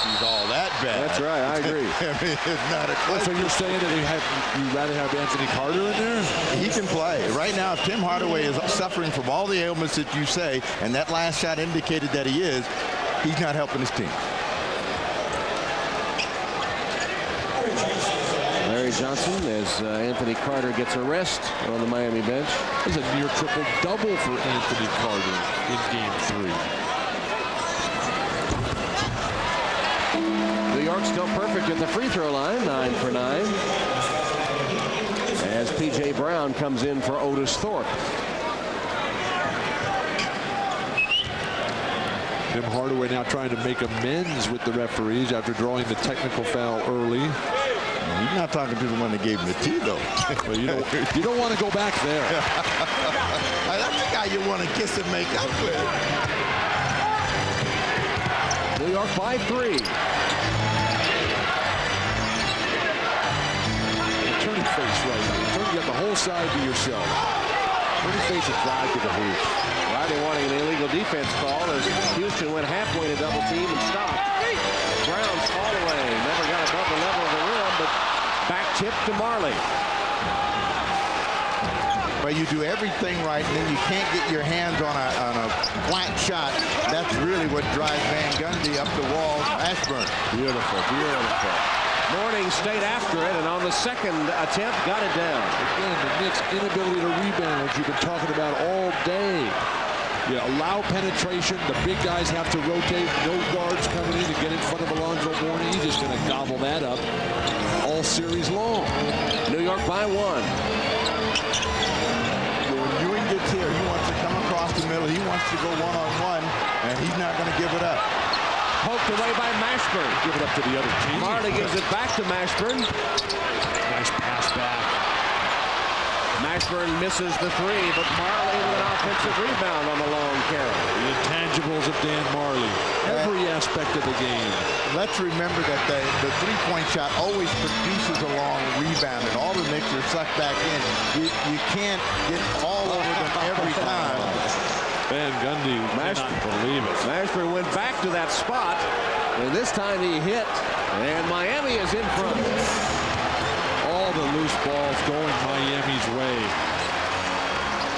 He's all that bad. That's right, I agree. I mean, it's not a question. So you're saying that you'd rather have Anthony Carter in there? He can play. Right now, if Tim Hardaway is suffering from all the ailments that you say, and that last shot indicated that he is, he's not helping his team. Larry Johnson as Anthony Carter gets a rest on the Miami bench. There's a near triple-double for Anthony Carter in game 3. New York still perfect at the free throw line, 9 for 9. As P.J. Brown comes in for Otis Thorpe. Tim Hardaway now trying to make amends with the referees after drawing the technical foul early. He's not talking to the one that gave him the tee, though. Well, you don't want to go back there. That's the guy you want to kiss and make up with. New York by 3. Turning face right here. You got the whole side to yourself. Turning face and drive to the hoop. Riley wanting an illegal defense call as Houston went halfway to double team and stopped. Brown's fall away. Never got above the level of the rim, but back tip to Marley. But Well, you do everything right, and then you can't get your hands on a flat shot. That's really what drives Van Gundy up the wall. Ashburn. Beautiful, beautiful. Mourning stayed after it, and on the second attempt, got it down. Again, the Knicks' inability to rebound, you've been talking about all day. You allow penetration. The big guys have to rotate. No guards coming in to get in front of Alonzo Mourning. He's just going to gobble that up all series long. New York by 1. When Ewing gets here, he wants to come across the middle. He wants to go one-on-one, and he's not going to give it up. Poked away by Mashburn. Give it up to the other team. Marley gives it back to Mashburn. Nice pass back. Mashburn misses the 3, but Marley with an offensive rebound on the long carry. The intangibles of Dan Marley. Every aspect of the game. Let's remember that the three-point shot always produces a long rebound, and all the Knicks are sucked back in. You can't get all over them every time. Van Gundy cannot believe it. Mashburn went back to that spot, and this time he hit, and Miami is in front. All the loose balls going Miami's way.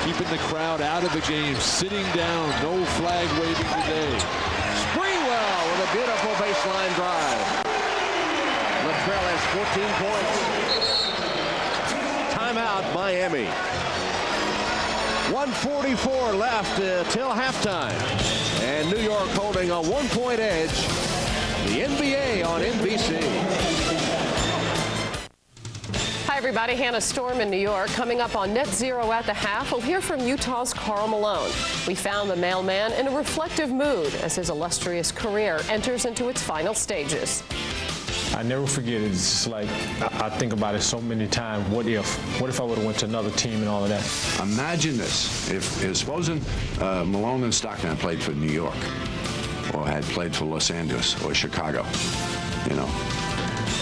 Keeping the crowd out of the game, sitting down, no flag waving today. Sprewell with a beautiful baseline drive. Latrell has 14 points. Timeout, Miami. 1:44 left till halftime. And New York holding a 1-point edge. The NBA on NBC. Hi, everybody. Hannah Storm in New York. Coming up on Net Zero at the half, we'll hear from Utah's Karl Malone. We found the mailman in a reflective mood as his illustrious career enters into its final stages. I never forget it. It's just like, I think about it so many times. What if I would have went to another team and all of that? Imagine this. If supposing Malone and Stockton had played for New York, or had played for Los Angeles or Chicago, you know,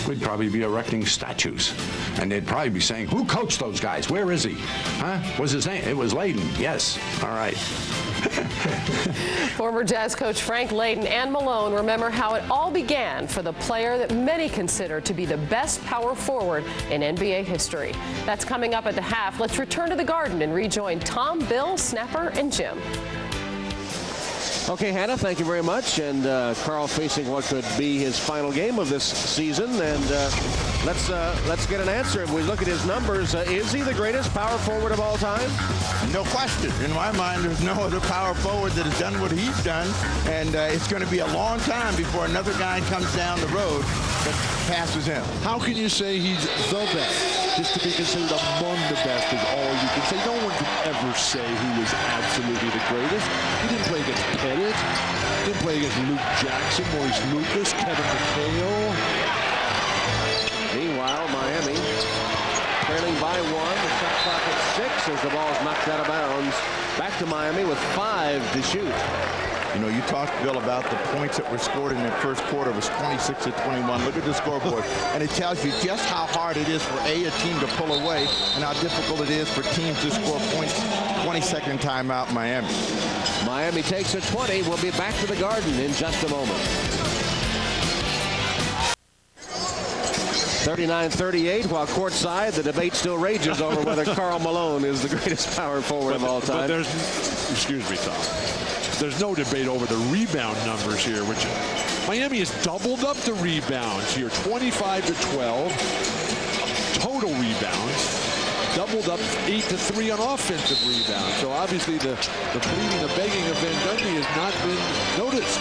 we'd probably be erecting statues. And they'd probably be saying, who coached those guys? Where is he? Huh? What's his name? It was Layden. Yes. All right. Former Jazz coach Frank Layden and Malone remember how it all began for the player that many consider to be the best power forward in NBA history. That's coming up at the half. Let's return to the Garden and rejoin Tom, Bill, Snapper, and Jim. Okay, Hannah, thank you very much. And Karl facing what could be his final game of this season. And let's get an answer. If we look at his numbers, is he the greatest power forward of all time? No question. In my mind, there's no other power forward that has done what he's done. And it's going to be a long time before another guy comes down the road that passes him. How can you say he's the best? Just to be considered among the best is all you can say. No one can ever say he was absolutely the greatest. He didn't play against Pettit. He didn't play against Luke Jackson, Maurice Lucas, Kevin McHale. Meanwhile, Miami trailing by 1. The shot clock at 6 as the ball is knocked out of bounds. Back to Miami with 5 to shoot. You know, you talked, Bill, about the points that were scored in the first quarter. It was 26 to 21. Look at the scoreboard. And it tells you just how hard it is for a team to pull away and how difficult it is for teams to score points. 22nd timeout, Miami. Miami takes a 20. We'll be back to the Garden in just a moment. 39-38, while courtside, the debate still rages over whether Karl Malone is the greatest power forward of all time. But there's, excuse me, Tom. There's no debate over the rebound numbers here, which Miami has doubled up the rebounds here, 25 to 12. Total rebounds. Doubled up 8 to 3 on offensive rebounds. So obviously the pleading, the begging of Van Gundy has not been noticed.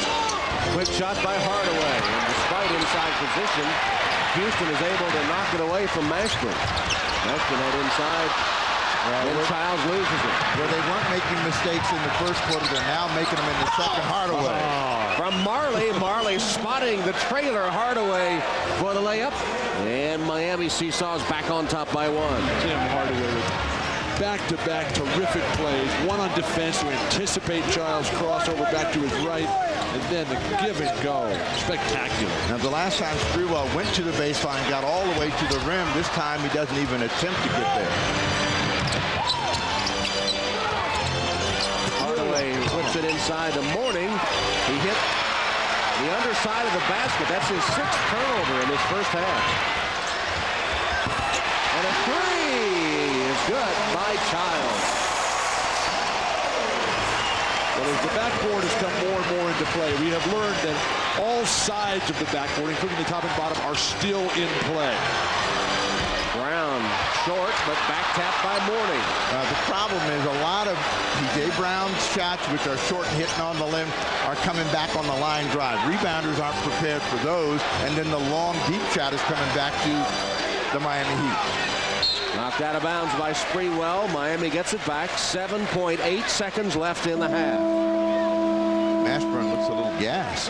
Quick shot by Hardaway. And despite inside position, Houston is able to knock it away from Mashburn. Mashburn had inside. Then Childs loses it. Where they weren't making mistakes in the first quarter, they're now making them in the second. Hardaway. From Marley. Marley spotting the trailer. Hardaway for the layup. And Miami seesaws back on top by 1. Tim Hardaway with back-to-back terrific plays. One on defense to anticipate Childs' crossover back to his right. And then the give and go. Spectacular. Now, the last time Sprewell went to the baseline, got all the way to the rim. This time he doesn't even attempt to get there. Hardaway puts it inside the Mourning. He hit the underside of the basket. That's his 6th turnover in this first half. And a 3 is good by by Childs. Well, as the backboard has come more and more into play, we have learned that all sides of the backboard, including the top and bottom, are still in play. Brown short, but back tapped by Mourning. The problem is a lot of P.J. Brown's shots, which are short and hitting on the limb, are coming back on the line drive. Rebounders aren't prepared for those, and then the long, deep shot is coming back to the Miami Heat. Knocked out of bounds by Sprewell. Miami gets it back. 7.8 seconds left in the half. Mashburn looks a little gassed.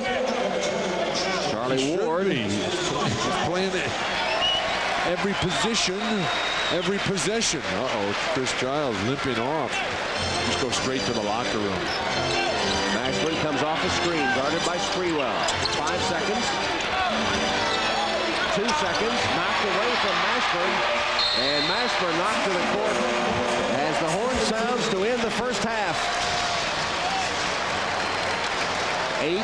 Charlie Ward. He's playing every position, every possession. Uh-oh, Chris Childs limping off. Just go straight to the locker room. Mashburn comes off the screen, guarded by Sprewell. 5 seconds. 2 seconds. Knocked away from Mashburn. And Mashburn knocked to the court as the horn sounds to end the first half. 8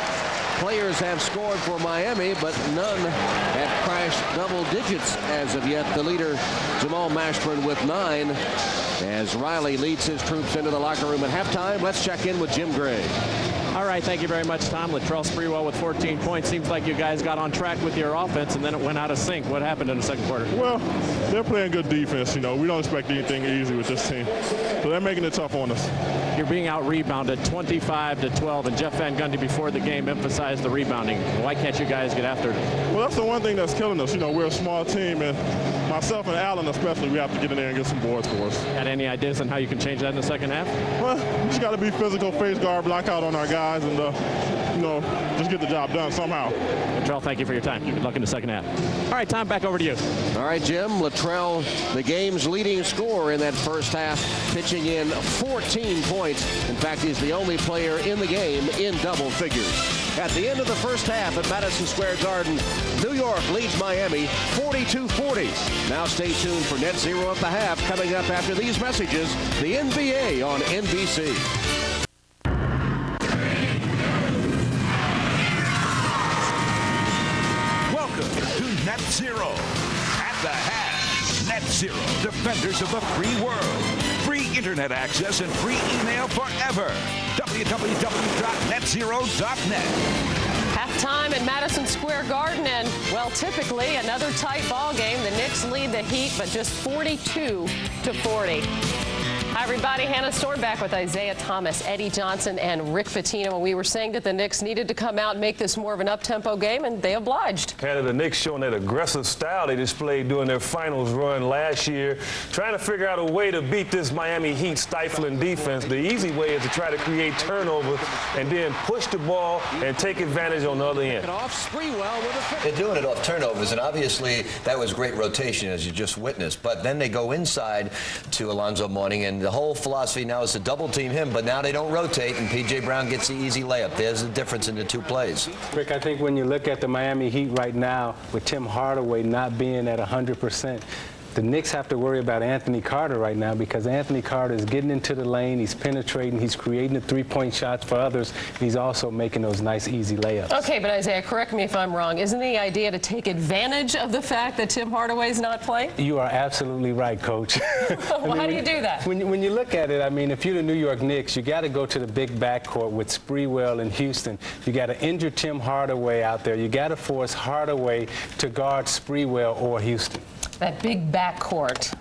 players have scored for Miami, but none have crashed double digits as of yet. The leader, Jamal Mashburn, with 9, as Riley leads his troops into the locker room at halftime. Let's check in with Jim Gray. All right, thank you very much, Tom. Latrell Sprewell with 14 points. Seems like you guys got on track with your offense, and then it went out of sync. What happened in the second quarter? Well, they're playing good defense. You know, we don't expect anything easy with this team. So they're making it tough on us. You're being out-rebounded 25-12, and Jeff Van Gundy before the game emphasized the rebounding. Why can't you guys get after it? Well, that's the one thing that's killing us. You know, we're a small team, and myself and Allen especially, we have to get in there and get some boards for us. Got any ideas on how you can change that in the second half? Well, we just got to be physical, face guard, block out on our guys, and, you know, just get the job done somehow. Latrell, thank you for your time. Good luck in the second half. All right, Tom, back over to you. All right, Jim. Latrell, the game's leading scorer in that first half, pitching in 14 points. In fact, he's the only player in the game in double figures. At the end of the first half at Madison Square Garden, New York leads Miami 42-40. Now stay tuned for Net Zero at the half coming up after these messages. The NBA on NBC. Welcome to Net Zero at the half. Net Zero, defenders of the free world. Free internet access and free email forever. www.netzero.net. Halftime at Madison Square Garden, and, well, typically another tight ball game. The Knicks lead the Heat, but just 42-40. Hi, everybody. Hannah Storm back with Isaiah Thomas, Eddie Johnson, and Rick Pitino. And we were saying that the Knicks needed to come out and make this more of an up-tempo game, and they obliged. Hannah, the Knicks showing that aggressive style they displayed during their finals run last year, trying to figure out a way to beat this Miami Heat stifling defense. The easy way is to try to create turnovers and then push the ball and take advantage on the other end. They're doing it off turnovers, and obviously that was great rotation, as you just witnessed. But then they go inside to Alonzo Mourning, and the whole philosophy now is to double team him, but now they don't rotate, and P.J. Brown gets the easy layup. There's the difference in the two plays. Rick, I think when you look at the Miami Heat right now, with Tim Hardaway not being at 100%, the Knicks have to worry about Anthony Carter right now, because Anthony Carter is getting into the lane, he's penetrating, he's creating the three-point shots for others, and he's also making those nice, easy layups. Okay, but Isaiah, correct me if I'm wrong. Isn't the idea to take advantage of the fact that Tim Hardaway's not playing? You are absolutely right, Coach. How do you do that? When you look at it, I mean, if you're the New York Knicks, you got to go to the big backcourt with Sprewell and Houston. You got to injure Tim Hardaway out there. You got to force Hardaway to guard Sprewell or Houston. That big backcourt.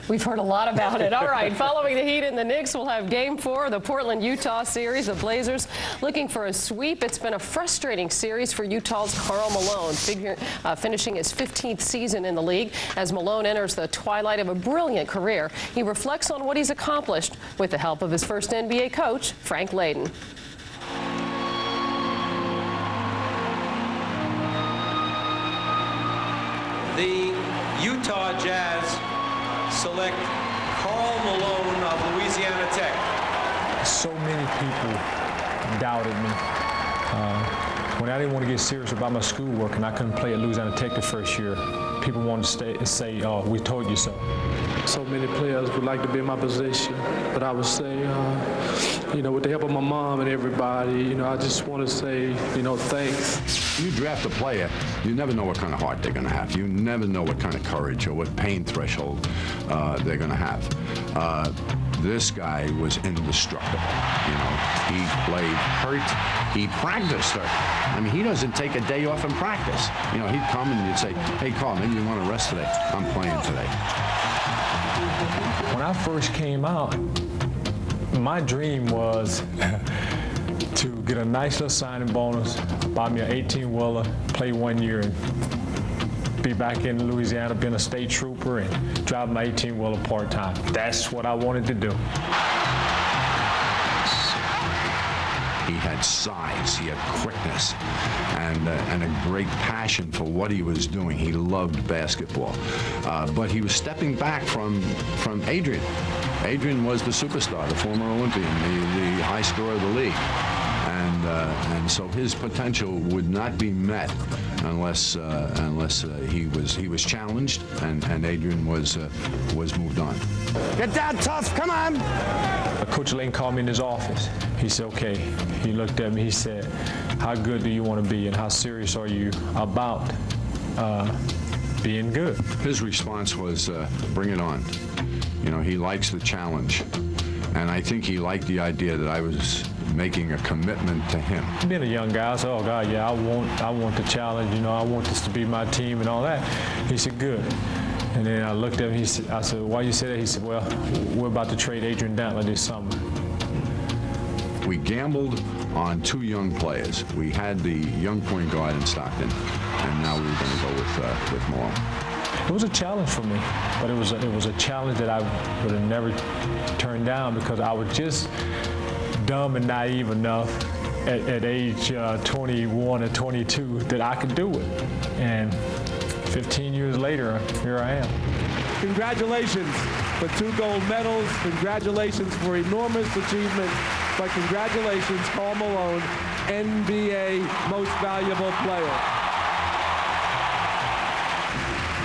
We've heard a lot about it. All right, following the Heat and the Knicks, we'll have Game 4 of the Portland-Utah series. The Blazers looking for a sweep. It's been a frustrating series for Utah's Karl Malone, finishing his 15th season in the league. As Malone enters the twilight of a brilliant career, he reflects on what he's accomplished with the help of his first NBA coach, Frank Layden. The Utah Jazz select Karl Malone of Louisiana Tech. So many people doubted me. When I didn't want to get serious about my schoolwork and I couldn't play at Louisiana Tech the first year, people wanted to say, oh, we told you so. So many players would like to be in my position, but I would say with the help of my mom and everybody, I just want to say, thanks. You draft a player, you never know what kind of heart they're going to have. You never know what kind of courage or what pain threshold they're going to have. This guy was indestructible. He played hurt. He practiced hurt. I mean, he doesn't take a day off in practice. He'd come and you'd say, hey, Carl, maybe you want to rest today. I'm playing today. When I first came out, my dream was to get a nice little signing bonus, buy me an 18-wheeler, play 1 year, and be back in Louisiana, being a state trooper, and drive my 18-wheeler part-time. That's what I wanted to do. He had size, he had quickness, and a great passion for what he was doing. He loved basketball. But he was stepping back from Adrian. Adrian was the superstar, the former Olympian, the high scorer of the league. And so his potential would not be met unless he was challenged and Adrian was moved on. Get down tough, come on! Coach Lane called me in his office. He said, okay. He looked at me, he said, how good do you want to be and how serious are you about being good? His response was, bring it on. He likes the challenge. And I think he liked the idea that I was making a commitment to him. Being a young guy, I said, oh God, yeah, I want the challenge, I want this to be my team and all that. He said, good. And then I looked at him, I said, why you say that? He said, well, we're about to trade Adrian Dantley this summer. We gambled on 2 young players. We had the young point guard in Stockton, and now we were going to go with Malone. It was a challenge for me, but it was a challenge that I would have never turned down because I was just dumb and naive enough at age 21 or 22 that I could do it. And 15 years later, here I am. Congratulations for 2 gold medals. Congratulations for enormous achievement. But congratulations, Karl Malone, NBA Most Valuable Player.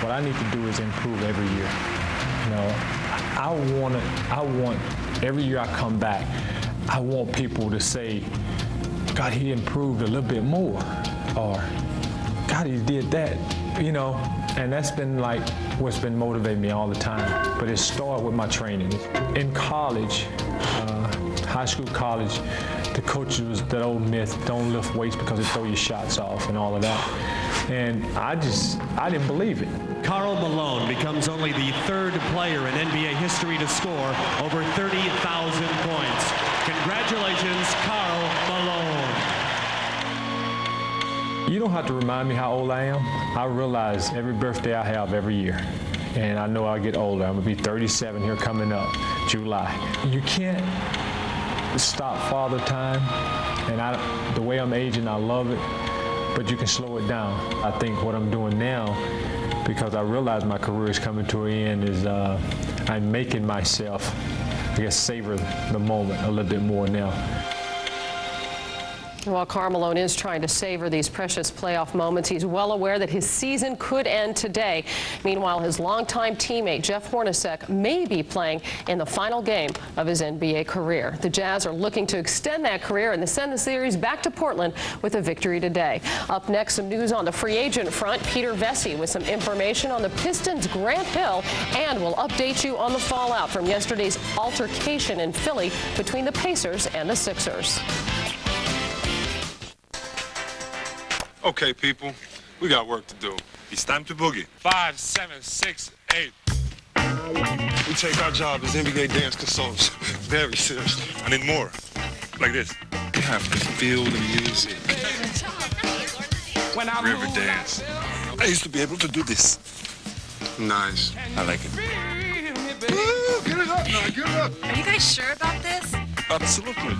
What I need to do is improve every year. I want every year I come back, I want people to say, God, he improved a little bit more, or God, he did that, and that's been like what's been motivating me all the time. But it started with my training. In college, high school, college, the coaches was that old myth, don't lift weights because they throw your shots off and all of that. And I didn't believe it. Karl Malone becomes only the 3rd player in NBA history to score over 30,000 points. Congratulations, Karl Malone. You don't have to remind me how old I am. I realize every birthday I have every year. And I know I'll get older. I'm going to be 37 here coming up, July. You can't stop Father Time. And the way I'm aging, I love it. But you can slow it down. I think what I'm doing now, because I realize my career is coming to an end, is I'm making myself, savor the moment a little bit more now. While Karl Malone is trying to savor these precious playoff moments, he's well aware that his season could end today. Meanwhile, his longtime teammate Jeff Hornacek may be playing in the final game of his NBA career. The Jazz are looking to extend that career and to send the series back to Portland with a victory today. Up next, some news on the free agent front. Peter Vesey with some information on the Pistons' Grant Hill, and we'll update you on the fallout from yesterday's altercation in Philly between the Pacers and the Sixers. Okay, people, we got work to do. It's time to boogie. 5, 7, 6, 8. We take our job as NBA dance consultants very seriously. I need more. Like this. You have to feel the music. River dance. I used to be able to do this. Nice. I like it. Woo, get it up now, get it up. Are you guys sure about this? Absolutely.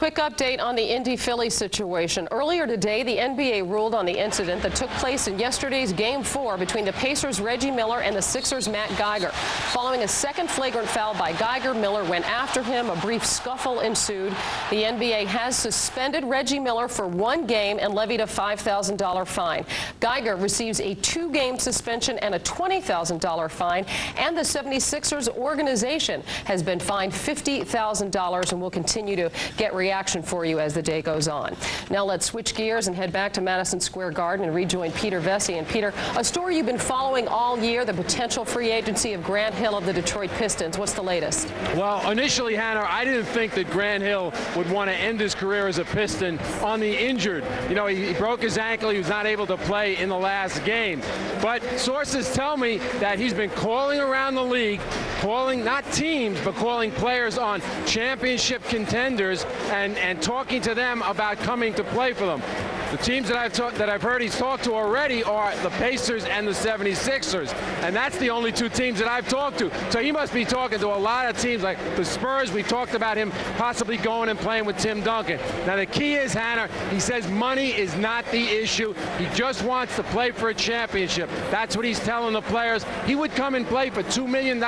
Quick update on the Indy-Philly situation. Earlier today, the NBA ruled on the incident that took place in yesterday's Game 4 between the Pacers' Reggie Miller and the Sixers' Matt Geiger. Following a second flagrant foul by Geiger, Miller went after him. A brief scuffle ensued. The NBA has suspended Reggie Miller for 1 game and levied a $5,000 fine. Geiger receives a 2-game suspension and a $20,000 fine, and the 76ers organization has been fined $50,000 and will continue to get reaction for you as the day goes on. Now let's switch gears and head back to Madison Square Garden and rejoin Peter Vesey. And Peter, a story you've been following all year, the potential free agency of Grant Hill of the Detroit Pistons. What's the latest? Well, initially, Hannah, I didn't think that Grant Hill would want to end his career as a Piston on the injured. You know, he broke his ankle. He was not able to play in the last game. But sources tell me that he's been calling around the league, calling not teams, but calling players on championship contenders and talking to them about coming to play for them. The teams that I've heard he's talked to already are the Pacers and the 76ers, and that's the only 2 teams that I've talked to. So he must be talking to a lot of teams like the Spurs. We talked about him possibly going and playing with Tim Duncan. Now the key is, Hannah, he says money is not the issue. He just wants to play for a championship. That's what he's telling the players. He would come and play for $2 million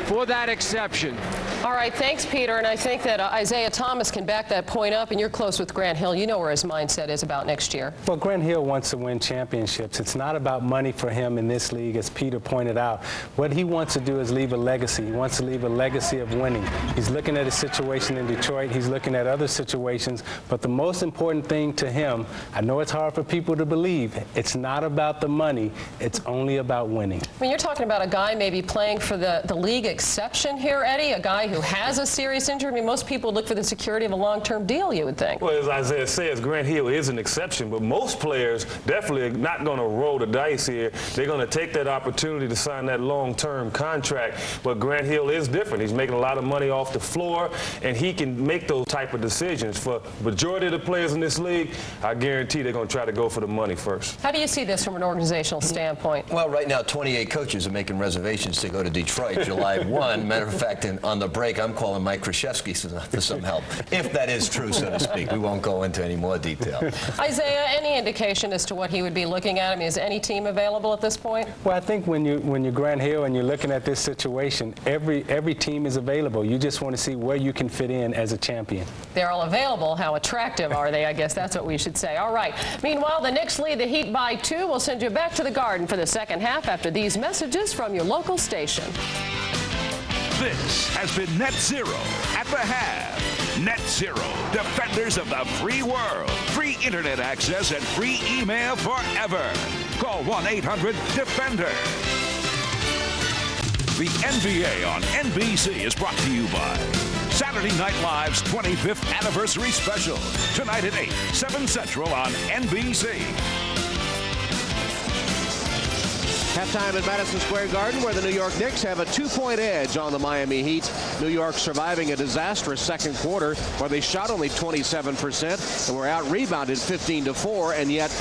for that exception. All right, thanks, Peter. And I think that Isaiah Thomas can back that point up. And you're close with Grant Hill. You know where his mindset is about next year. Well, Grant Hill wants to win championships. It's not about money for him in this league, as Peter pointed out. What he wants to do is leave a legacy. He wants to leave a legacy of winning. He's looking at a situation in Detroit. He's looking at other situations. But the most important thing to him, I know it's hard for people to believe, it's not about the money. It's only about winning. I mean, you're talking about a guy maybe playing for the league exception here, Eddie, a guy who has a serious injury. I mean, most people look for the security of a long-term deal, you would think. Well, as Isaiah says, Grant Hill is an exception, but most players definitely are not going to roll the dice here. They're going to take that opportunity to sign that long-term contract. But Grant Hill is different. He's making a lot of money off the floor, and he can make those type of decisions. For the majority of the players in this league, I guarantee they're going to try to go for the money first. How do you see this from an organizational standpoint? Well, right now, 28 coaches are making reservations to go to Detroit July 1. Matter of fact, on the break, I'm calling Mike Krzyzewski for some help. If that is true, so to speak. We won't go into any more detail. Isaiah, any indication as to what he would be looking at? I mean, is any team available at this point? Well, I think when you're Grant Hill and you're looking at this situation, every team is available. You just want to see where you can fit in as a champion. They're all available. How attractive are they? I guess that's what we should say. All right. Meanwhile, the Knicks lead the Heat by 2. We'll send you back to the Garden for the second half after these messages from your local station. This has been Net Zero at the half. Net Zero, defenders of the free world. Free internet access and free email forever. Call 1-800-DEFENDER. The NBA on NBC is brought to you by Saturday Night Live's 25th anniversary special. Tonight at 8, 7 Central on NBC. Halftime at Madison Square Garden, where the New York Knicks have a 2-point edge on the Miami Heat. New York surviving a disastrous second quarter where they shot only 27% and were out-rebounded 15-4, and yet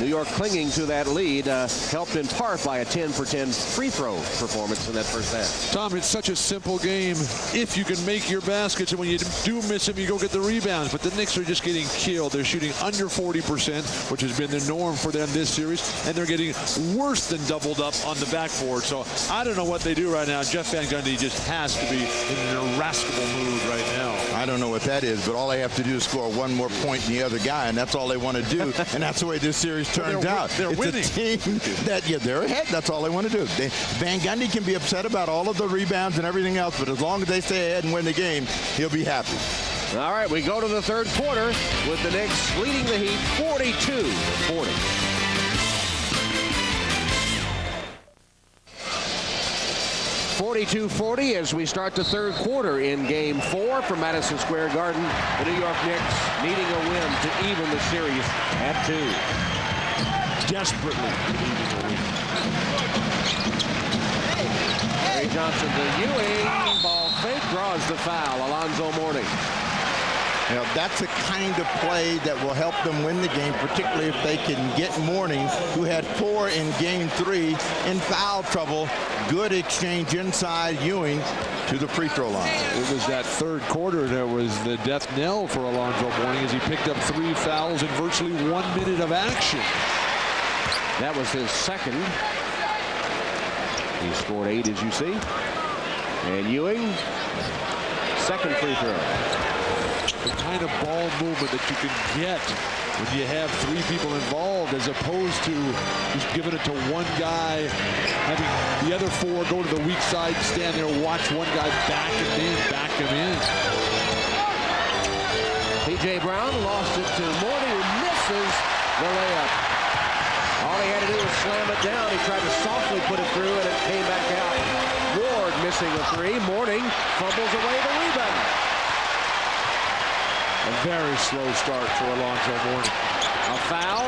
New York clinging to that lead, helped in part by a 10-for-10 free throw performance in that first half. Tom, it's such a simple game if you can make your baskets, and when you do miss them, you go get the rebounds. But the Knicks are just getting killed. They're shooting under 40%, which has been the norm for them this series, and they're getting worse than doubled up on the backboard. So I don't know what they do right now. Jeff Van Gundy just has to be in an irascible mood right now. I don't know what that is, but all they have to do is score one more point than the other guy, and that's all they want to do. And that's the way this series turns out. They're it's winning. A team that, they're ahead. That's all they want to do. Van Gundy can be upset about all of the rebounds and everything else, but as long as they stay ahead and win the game, he'll be happy. All right, we go to the third quarter with the Knicks leading the Heat 42-40. (42-40) as we start the third quarter in Game 4 from Madison Square Garden. The New York Knicks needing a win to even the series at 2. Desperately needing a win. Ray Johnson to Ewing. Ball fake, draws the foul. Alonzo Mourning. You know, that's the kind of play that will help them win the game, particularly if they can get Mourning, who had 4 in game 3, in foul trouble. Good exchange inside Ewing to the free throw line. It was that third quarter that was the death knell for Alonzo Mourning as he picked up 3 fouls in virtually 1 minute of action. That was his second. He scored 8, as you see. And Ewing, second free throw. The kind of ball movement that you can get when you have 3 people involved, as opposed to just giving it to one guy, having the other 4 go to the weak side, stand there, watch one guy back him in. P.J. Brown lost it to Mourning, who misses the layup. All he had to do was slam it down. He tried to softly put it through, and it came back out. Ward missing a 3. Mourning fumbles away the rebound. A very slow start for Alonzo Mourning. A foul,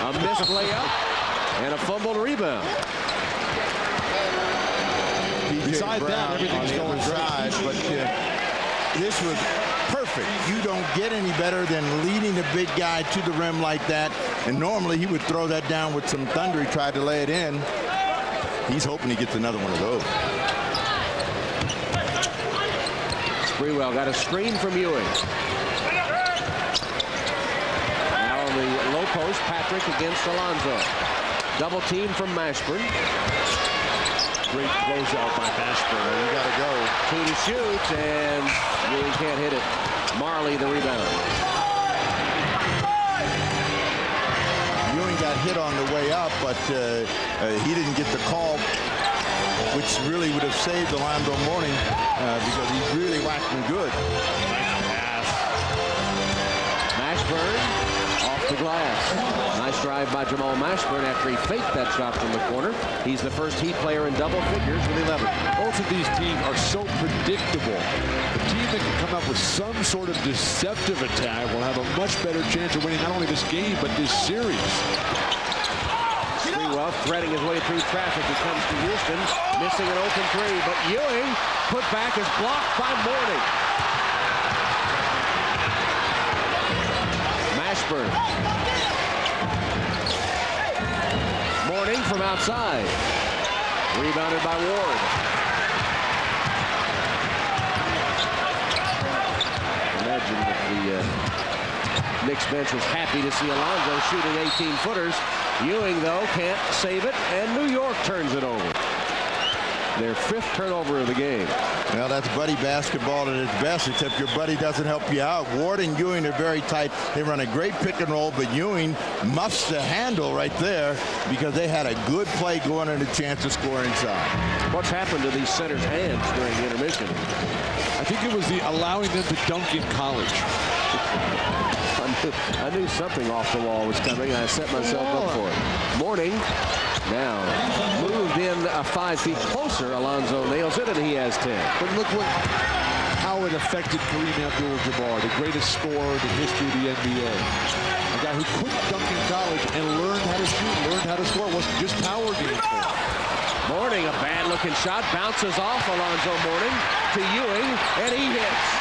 a missed layup, and a fumbled rebound. Besides that, everything's going right, but this was perfect. You don't get any better than leading the big guy to the rim like that. And normally he would throw that down with some thunder. He tried to lay it in. He's hoping he gets another one of those. Sprewell got a screen from Ewing. Now on the low post, Patrick against Alonzo. Double team from Mashburn. Great closeout by Mashburn. You got to go. 2 to shoot, and Ewing can't hit it. Marley the rebound. Ewing got hit on the way up, but he didn't get the call, which really would have saved Alonzo Mourning because he really whacked him good. Nice pass. Mashburn off the glass. Nice drive by Jamal Mashburn after he faked that shot from the corner. He's the first Heat player in double figures with 11. Both of these teams are so predictable. The team that can come up with some sort of deceptive attack will have a much better chance of winning not only this game, but this series. Sprewell threading his way through traffic. He comes to Houston, missing an open 3, but Ewing put back is blocked by Mourning. Mashburn. Mourning from outside. Rebounded by Ward. Imagine that the Knicks bench was happy to see Alonzo shooting 18-footers. Ewing, though, can't save it, and New York turns it over. Their 5th turnover of the game. Well, that's buddy basketball at its best, except your buddy doesn't help you out. Ward and Ewing are very tight. They run a great pick and roll, but Ewing muffs the handle right there because they had a good play going and a chance to score inside. What's happened to these centers' hands during the intermission? I think it was the allowing them to dunk in college. I knew something off the wall was coming. I set myself up for it. Mourning now moved in 5 feet closer. Alonzo nails it, and he has 10. But look how it affected Kareem Abdul-Jabbar, the greatest scorer in the history of the NBA. A guy who couldn't dunk in college and learned how to shoot, learned how to score. It wasn't just power game for him. Mourning, a bad-looking shot, bounces off Alonzo Mourning to Ewing, and he hits.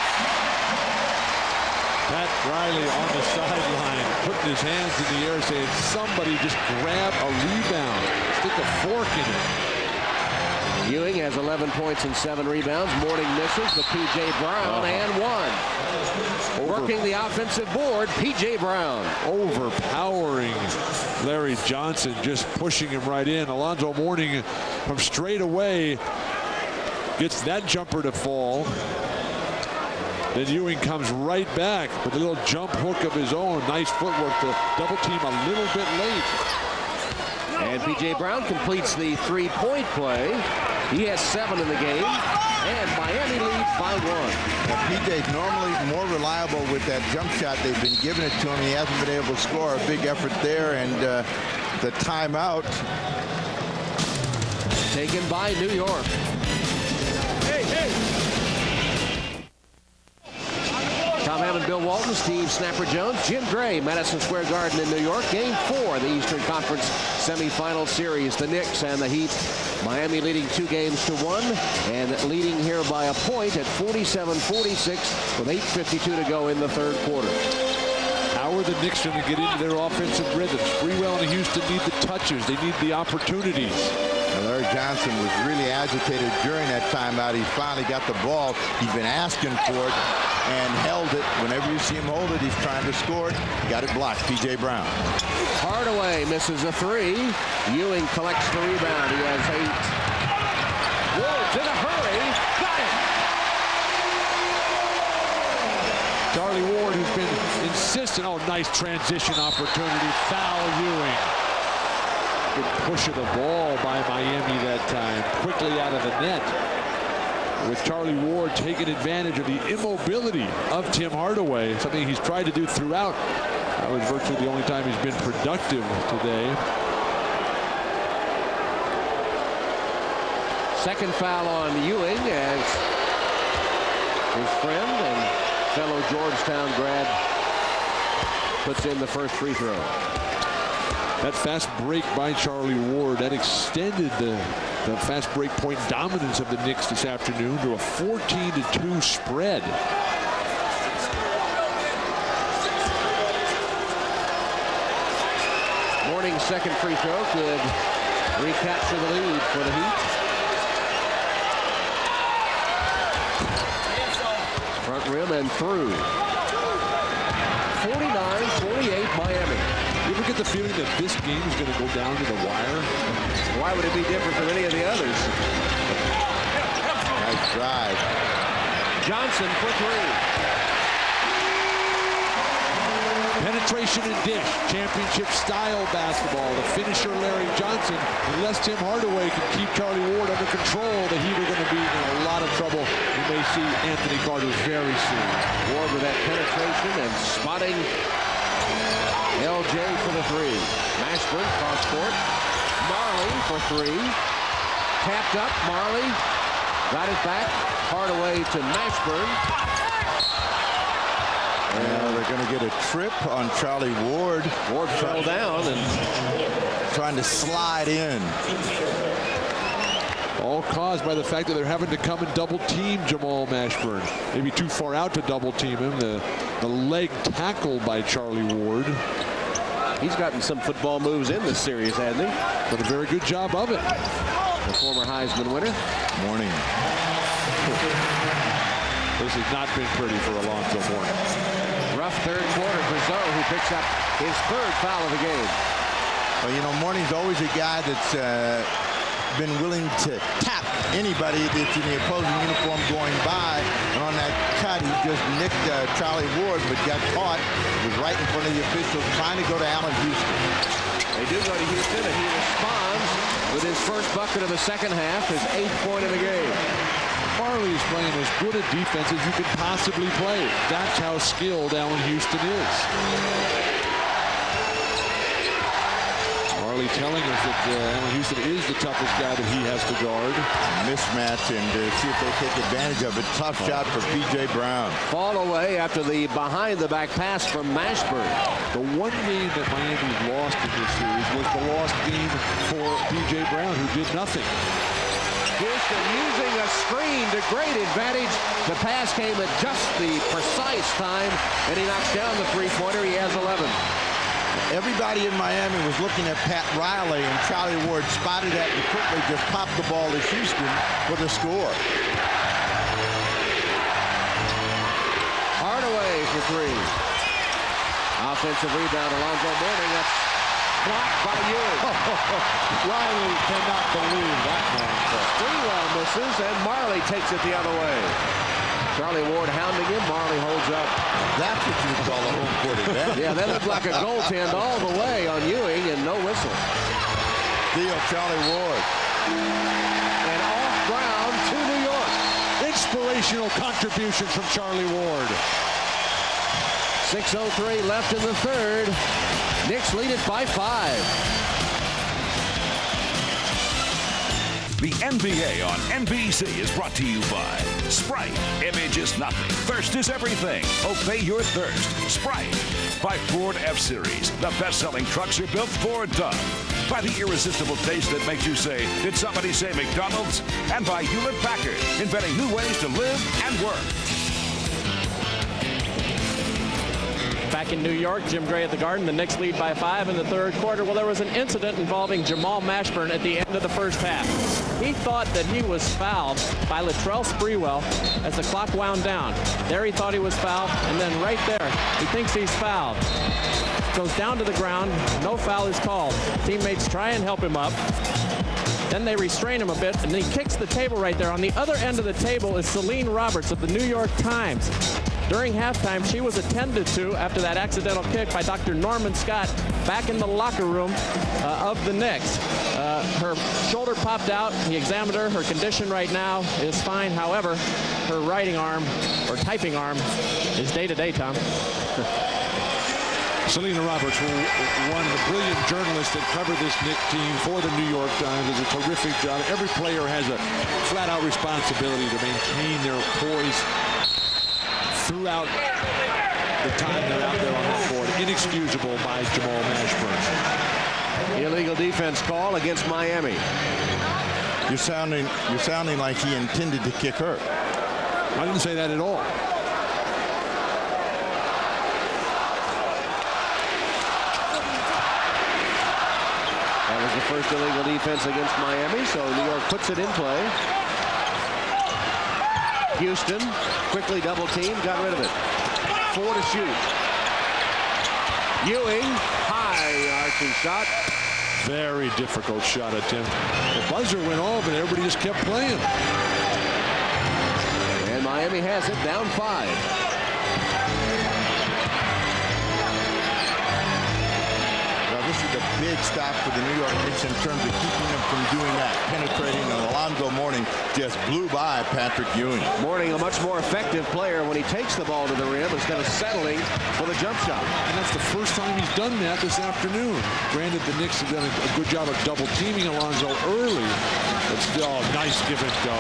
Pat Riley on the sideline, putting his hands in the air, saying, somebody just grab a rebound. Stick a fork in it. Ewing has 11 points and 7 rebounds. Mourning misses, but P.J. Brown and 1. Working the offensive board, P.J. Brown. Overpowering Larry Johnson, just pushing him right in. Alonzo Mourning from straight away gets that jumper to fall. Then Ewing comes right back with a little jump hook of his own. Nice footwork to double team a little bit late. And P.J. Brown completes the 3-point play. He has 7 in the game. And Miami leads by 1. Now, P.J.'s normally more reliable with that jump shot. They've been giving it to him. He hasn't been able to score. A big effort there. And the timeout taken by New York. Timeout Hammond, Bill Walton, Steve Snapper Jones, Jim Gray, Madison Square Garden in New York. Game 4 of the Eastern Conference semifinal series. The Knicks and the Heat. Miami leading 2-1 and leading here by a point at 47-46 with 8:52 to go in the third quarter. How are the Knicks going to get into their offensive rhythms? Freewell and Houston need the touches. They need the opportunities. Larry Johnson was really agitated during that timeout. He finally got the ball. He's been asking for it and held it. Whenever you see him hold it, he's trying to score it. Got it blocked. P.J. Brown. Hardaway misses a 3. Ewing collects the rebound. He has 8. Ward's in a hurry. Got it. Charlie Ward, who's been insistent. Oh, nice transition opportunity. Foul Ewing. Good push of the ball by Miami that time. Quickly out of the net. With Charlie Ward taking advantage of the immobility of Tim Hardaway. Something he's tried to do throughout. That was virtually the only time he's been productive today. Second foul on Ewing as his friend and fellow Georgetown grad puts in the first free throw. That fast break by Charlie Ward, that extended the fast break point dominance of the Knicks this afternoon to a 14-2 spread. Mourning's second free throw could recapture the lead for the Heat. Front rim and through. 49-48 Miami. You ever get the feeling that this game is going to go down to the wire? Why would it be different from any of the others? Nice drive. Johnson for 3. Penetration and dish. Championship style basketball. The finisher Larry Johnson. Unless Tim Hardaway can keep Charlie Ward under control, the Heat are going to be in a lot of trouble. You may see Anthony Carter very soon. Ward with that penetration and spotting LJ for the 3. Mashburn cross court. Marley for 3. Tapped up. Marley got it back. Hardaway to Mashburn. Now they're going to get a trip on Charlie Ward. Ward fell down and trying to slide in. All caused by the fact that they're having to come and double team Jamal Mashburn. Maybe too far out to double team him. The leg tackle by Charlie Ward. He's gotten some football moves in this series, hasn't he? Done a very good job of it. The former Heisman winner. Mourning. This has not been pretty for Alonzo Mourning. Rough third quarter for Zoe, who picks up his 3rd foul of the game. Well, you know, Mourning's always a guy that's been willing to tap anybody that's in the opposing uniform going by. And on that cut, he just nicked Charlie Ward, but got caught. Was right in front of the officials trying to go to Allen Houston. They do go to Houston, and he responds with his first bucket of the second half, his 8th point of the game. Marley is playing as good a defense as you could possibly play. That's how skilled Allen Houston is. Marley telling us that Allen Houston is the toughest guy that he has to guard. Mismatch and see if they take advantage of it. Tough shot for P.J. Brown. Fall away after the behind-the-back pass from Mashburn. The one game that Miami lost in this series was the lost game for P.J. Brown, who did nothing. Houston using a screen to great advantage. The pass came at just the precise time, and he knocks down the three-pointer. He has 11. Everybody in Miami was looking at Pat Riley, and Charlie Ward spotted that and quickly just popped the ball to Houston for the score. Hardaway for 3. Offensive rebound, Alonzo Mourning. That's blocked by Ewing. Riley cannot believe that man. Freewell misses, and Marley takes it the other way. Charlie Ward hounding him. Marley holds up. That's what you call a home court advantage. Yeah, that looked like a goaltend all the way on Ewing, and no whistle. Deal, Charlie Ward. And off ground to New York. Inspirational contributions from Charlie Ward. 6:03 left in the third. Knicks lead it by 5. The NBA on NBC is brought to you by Sprite. Image is nothing. Thirst is everything. Obey your thirst. Sprite. By Ford F-Series. The best-selling trucks are built Ford Dove. By the irresistible taste that makes you say, did somebody say McDonald's? And by Hewlett-Packard, inventing new ways to live and work. Back in New York, Jim Gray at the Garden. The Knicks lead by 5 in the third quarter. Well, there was an incident involving Jamal Mashburn at the end of the first half. He thought that he was fouled by Latrell Sprewell as the clock wound down. There he thought he was fouled, and then right there, he thinks he's fouled. Goes down to the ground. No foul is called. Teammates try and help him up. Then they restrain him a bit, and then he kicks the table right there. On the other end of the table is Celine Roberts of the New York Times. During halftime, she was attended to after that accidental kick by Dr. Norman Scott back in the locker room of the Knicks. Her shoulder popped out. He examined her. Her condition right now is fine. However, her writing arm or typing arm is day-to-day, Tom. Selena Roberts, one of the brilliant journalists that covered this Knicks team for the New York Times, does a terrific job. Every player has a flat-out responsibility to maintain their poise throughout the time they're out there on that court. Inexcusable by Jamal Mashburn. Illegal defense call against Miami. You're sounding like he intended to kick her. I didn't say that at all. That was the first illegal defense against Miami, so New York puts it in play. Houston quickly double teamed, got rid of it. 4 to shoot. Ewing, high arching shot. Very difficult shot attempt. The buzzer went off and everybody just kept playing. And Miami has it, down 5. This is a big stop for the New York Knicks in terms of keeping them from doing that. Penetrating, and Alonzo Mourning just blew by Patrick Ewing. Mourning, a much more effective player when he takes the ball to the rim instead of settling for the jump shot. And that's the first time he's done that this afternoon. Granted, the Knicks have done a good job of double teaming Alonzo early, but still, nice give and go.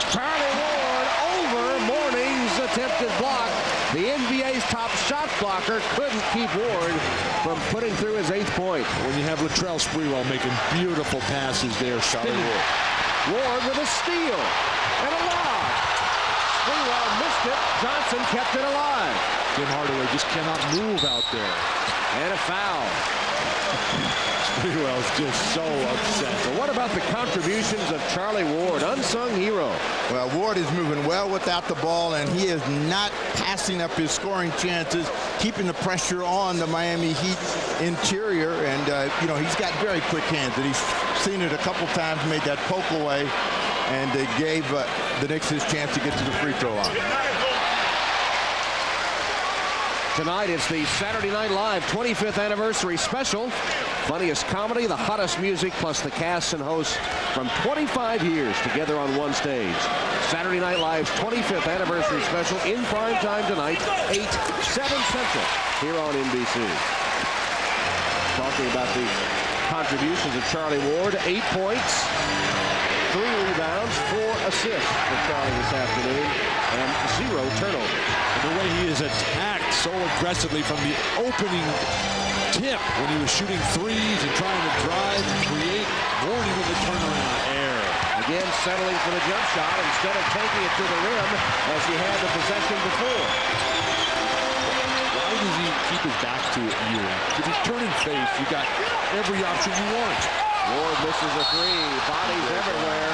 Charlie Ward over Mourning's attempted block. The NBA's top shot blocker couldn't keep Ward from putting through his 8th point. When you have Latrell Sprewell making beautiful passes there, spinning. Ward with a steal and a lob. Sprewell missed it. Johnson kept it alive. Tim Hardaway just cannot move out there. And a foul. Sprewell's just so upset. So what about the contributions of Charlie Ward, unsung hero? Well, Ward is moving well without the ball, and he is not passing up his scoring chances, keeping the pressure on the Miami Heat interior. And, you know, he's got very quick hands, and he's seen it a couple times, made that poke away, and they gave the Knicks his chance to get to the free throw line. Tonight it's the Saturday Night Live 25th anniversary special. Funniest comedy, the hottest music, plus the cast and hosts from 25 years together on one stage. Saturday Night Live's 25th anniversary special in prime time tonight, 8, 7 Central, here on NBC. Talking about the contributions of Charlie Ward, 8 points, 3 rebounds, 4 assists for Charlie this afternoon, and 0 turnovers. The way he is attacked so aggressively from the opening tip when he was shooting threes and trying to drive and create. Mourning with the turnaround error. Again, settling for the jump shot instead of taking it to the rim as he had the possession before. Why does he keep his back to Ewing? If he's turning face, you got every option you want. Ward misses a 3. Bodies everywhere.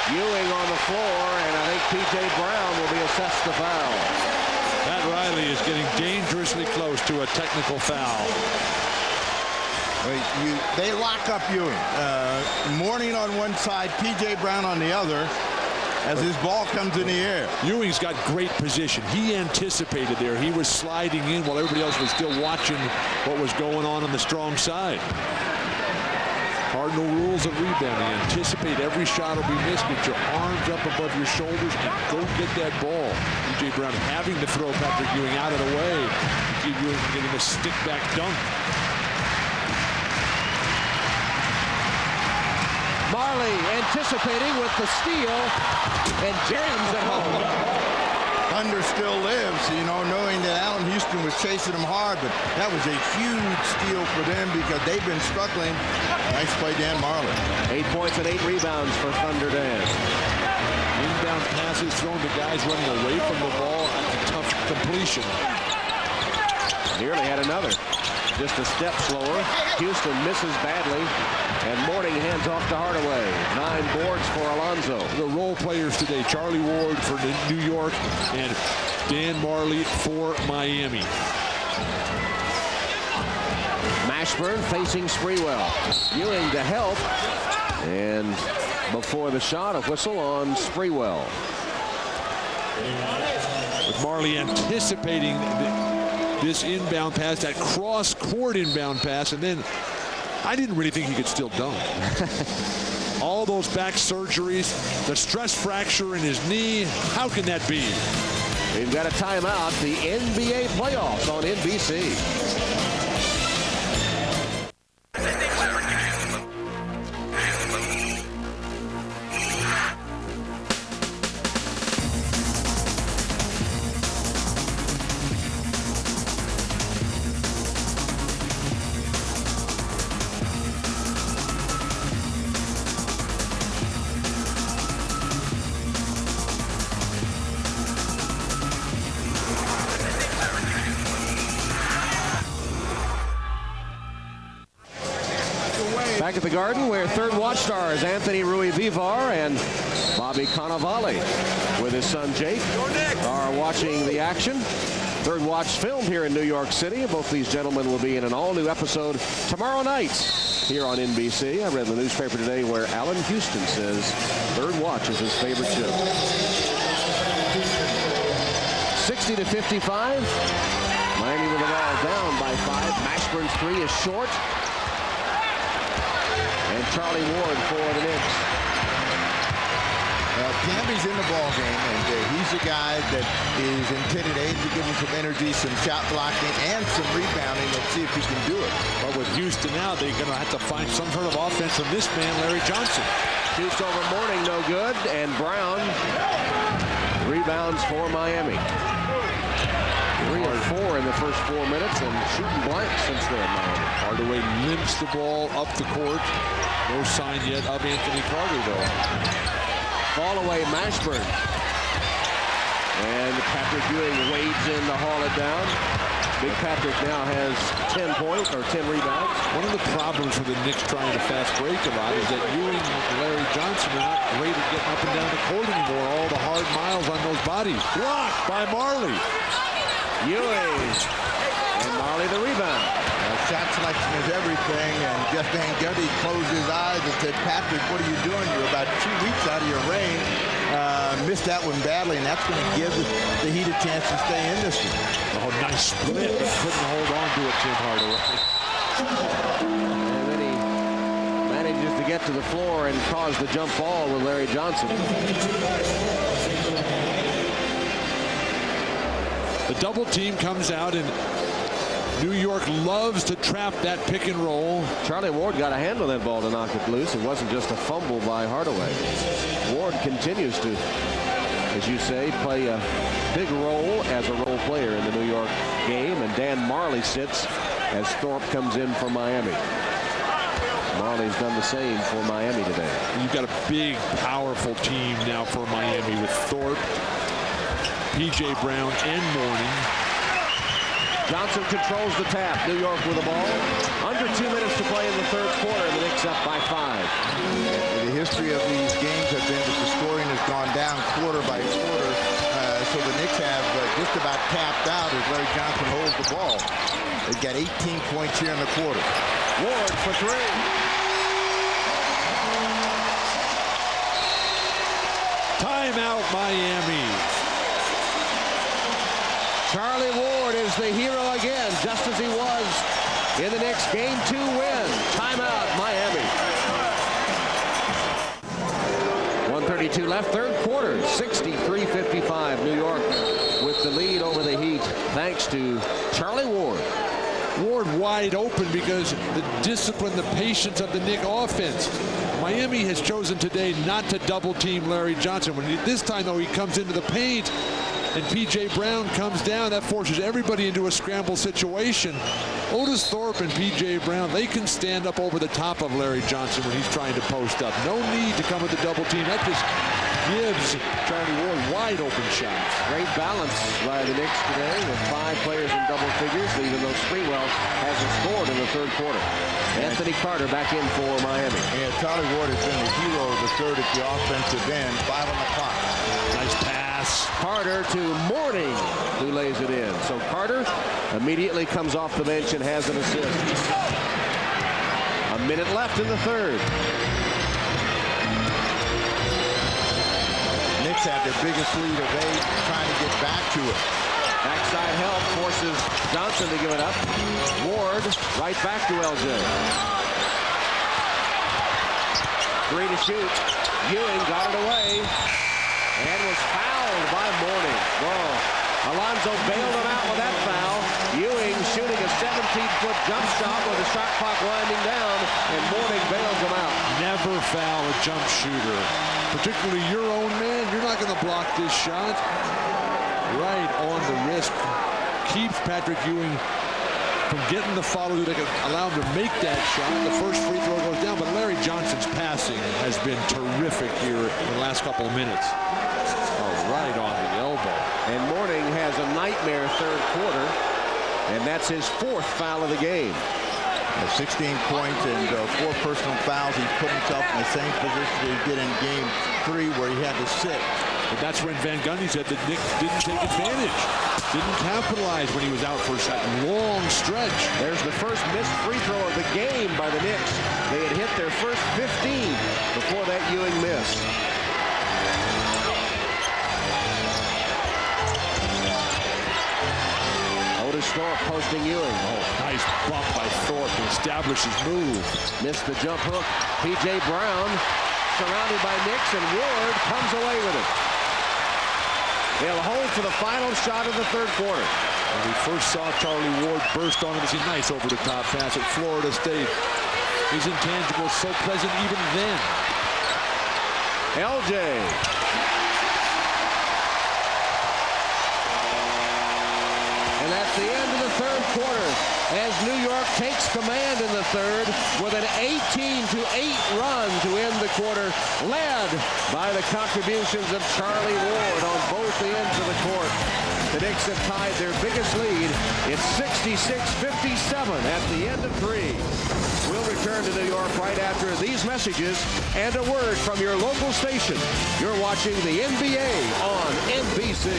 Ewing on the floor, and I think P.J. Brown will be assessed the foul. Pat Riley is getting dangerously close to a technical foul. They lock up Ewing. Mourning on one side, P.J. Brown on the other, as his ball comes in the air. Ewing's got great position. He anticipated there. He was sliding in while everybody else was still watching what was going on the strong side. Cardinal rules of rebounding. Anticipate every shot will be missed. Get your arms up above your shoulders and go get that ball. P.J. Brown having to throw Patrick Ewing out of the way. P.J. Ewing getting a stick-back dunk. Marley anticipating with the steal and jams it home. Thunder still lives, knowing that Allen Houston was chasing them hard, but that was a huge steal for them because they've been struggling. Nice play, Dan Marley. 8 points and 8 rebounds for Thunder Dan. Inbound passes thrown to guys running away from the ball at a tough completion. Nearly had another. Just a step slower. Houston misses badly, and Mourning hands off to Hardaway. 9 boards for Alonzo. The role players today, Charlie Ward for New York and Dan Marley for Miami. Mashburn facing Sprewell. Ewing to help, and before the shot, a whistle on Sprewell. With Marley anticipating this inbound pass, that cross-court inbound pass, and then I didn't really think he could still dunk. All those back surgeries, the stress fracture in his knee, how can that be? We've got a timeout, the NBA playoffs on NBC. Back at the Garden, where third watch stars Anthony Rui Vivar and Bobby Cannavale with his son Jake are watching the action. Third watch filmed here in New York City. Both these gentlemen will be in an all-new episode tomorrow night here on NBC. I read in the newspaper today where Allen Houston says Third Watch is his favorite show. 60-55. Miami with the ball down by 5. Mashburn's 3 is short. And Charlie Ward for the Knicks. Camby's in the ball game, and he's a guy that is intended to give him some energy, some shot blocking, and some rebounding. Let's see if he can do it. But with Houston now, they're going to have to find some sort of offense from this man, Larry Johnson. Shoots over Mourning, no good, and Brown rebounds for Miami. 3 of 4 in the first 4 minutes, and shooting blank since then. Hardaway limps the ball up the court. No sign yet of Anthony Carter, though. Fall away, Mashburn. And Patrick Ewing wades in to haul it down. Big Patrick now has 10 points or 10 rebounds. One of the problems for the Knicks trying to fast break a lot is that Ewing and Larry Johnson are not great at getting up and down the court anymore. All the hard miles on those bodies. Blocked by Marley. Ewing. And Marley the rebound. Shot selection is everything, and Jeff Van Gundy closed his eyes and said, Patrick, what are you doing? You're about 2 weeks out of your range. Missed that one badly, and that's going to give the Heat a chance to stay in this one. Oh, nice split, but couldn't hold on to it, Tim Hardaway. And then he manages to get to the floor and cause the jump ball with Larry Johnson. The double team comes out, and New York loves to trap that pick and roll. Charlie Ward got a hand on that ball to knock it loose. It wasn't just a fumble by Hardaway. Ward continues to, as you say, play a big role as a role player in the New York game. And Dan Marley sits as Thorpe comes in for Miami. Marley's done the same for Miami today. You've got a big, powerful team now for Miami with Thorpe, P.J. Brown, and Mourning. Johnson controls the tap. New York with the ball. Under 2 minutes to play in the third quarter. The Knicks up by 5. The history of these games have been that the scoring has gone down quarter by quarter. So the Knicks have just about tapped out as Larry Johnson holds the ball. They've got 18 points here in the quarter. Ward for 3. Timeout, Miami. Charlie Ward is the hero again, just as he was in the Knicks' Game 2 win. Timeout, Miami. 1:32 left, third quarter, 63-55. New York with the lead over the Heat, thanks to Charlie Ward. Ward wide open because the discipline, the patience of the Knicks offense. Miami has chosen today not to double team Larry Johnson. This time, though, he comes into the paint and P.J. Brown comes down. That forces everybody into a scramble situation. Otis Thorpe and P.J. Brown, they can stand up over the top of Larry Johnson when he's trying to post up. No need to come with the double team. That just gives Charlie Ward wide open shots. Great balance by the Knicks today with 5 players in double figures, even though Sprewell hasn't scored in the third quarter. Anthony Carter back in for Miami. And Charlie Ward has been the hero of the third at the offensive end. 5 on the clock. Nice pass. Carter to Mourning, who lays it in. So Carter immediately comes off the bench and has an assist. A minute left in the third. Knicks have their biggest lead of 8, trying to get back to it. Backside help forces Johnson to give it up. Ward right back to LJ. 3 to shoot. Ewing got it away and was fouled by Mourning. Oh, Alonzo bailed him out with that foul. Ewing shooting a 17-foot jump shot with the shot clock winding down, and Mourning bails him out. Never foul a jump shooter, particularly your own man. You're not going to block this shot. Right on the wrist. Keeps Patrick Ewing from getting the follow that can allow him to make that shot. The first free throw goes down, but Larry Johnson's passing has been terrific here in the last couple of minutes. Oh, right on the elbow. And Mourning has a nightmare third quarter, and that's his 4th foul of the game. 16 points and 4 personal fouls. He's put himself in the same position that he did in game 3 where he had to sit. But that's when Van Gundy said the Knicks didn't take advantage, didn't capitalize when he was out for that long stretch. There's the first missed free throw of the game by the Knicks. They had hit their first 15 before that Ewing miss. Otis Thorpe posting Ewing. Oh, nice bump by Thorpe to establish his move. Missed the jump hook. P.J. Brown surrounded by Knicks, and Ward comes away with it. They'll hold for the final shot of the third quarter. When we first saw Charlie Ward burst on him, it's a nice over-the-top pass at Florida State. His intangible so present even then. LJ. And that's the end of the third quarter as New York takes command in the third with an 18-8 run to end the quarter, led by the contributions of Charlie Ward on both the ends of the court. The Knicks have tied their biggest lead. It's 66-57 at the end of 3. We'll return to New York right after these messages and a word from your local station. You're watching the NBA on NBC.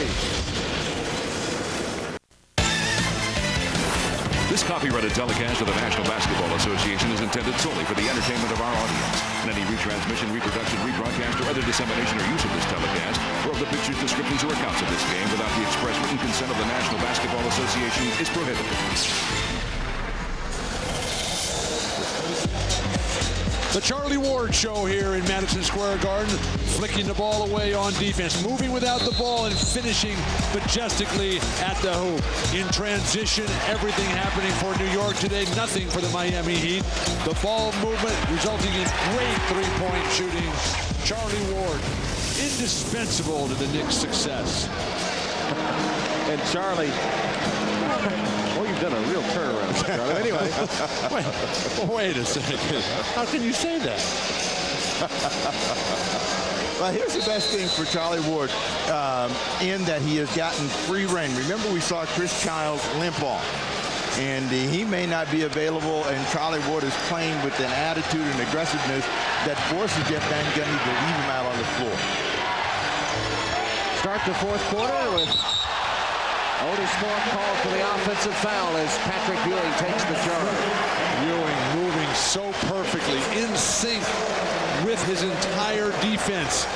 This copyrighted telecast of the National Basketball Association is intended solely for the entertainment of our audience. And any retransmission, reproduction, rebroadcast, or other dissemination or use of this telecast, or of the pictures, descriptions, or accounts of this game without the express written consent of the National Basketball Association is prohibited. The Charlie Ward Show here in Madison Square Garden, flicking the ball away on defense, moving without the ball and finishing majestically at the hoop. In transition, everything happening for New York today, nothing for the Miami Heat. The ball movement resulting in great three-point shooting. Charlie Ward, indispensable to the Knicks' success. And Charlie, well, you've done a real turnaround, Charlie. Anyway, wait a second. How can you say that? Well, here's the best thing for Charlie Ward, in that he has gotten free reign. Remember, we saw Chris Childs limp off, and he may not be available, and Charlie Ward is playing with an attitude and aggressiveness that forces Jeff Van Gundy to leave him out on the floor. Start the fourth quarter with Otis Thorpe called for the offensive foul as Patrick Ewing takes the charge. Ewing moving so perfectly, in sync with his entire defense.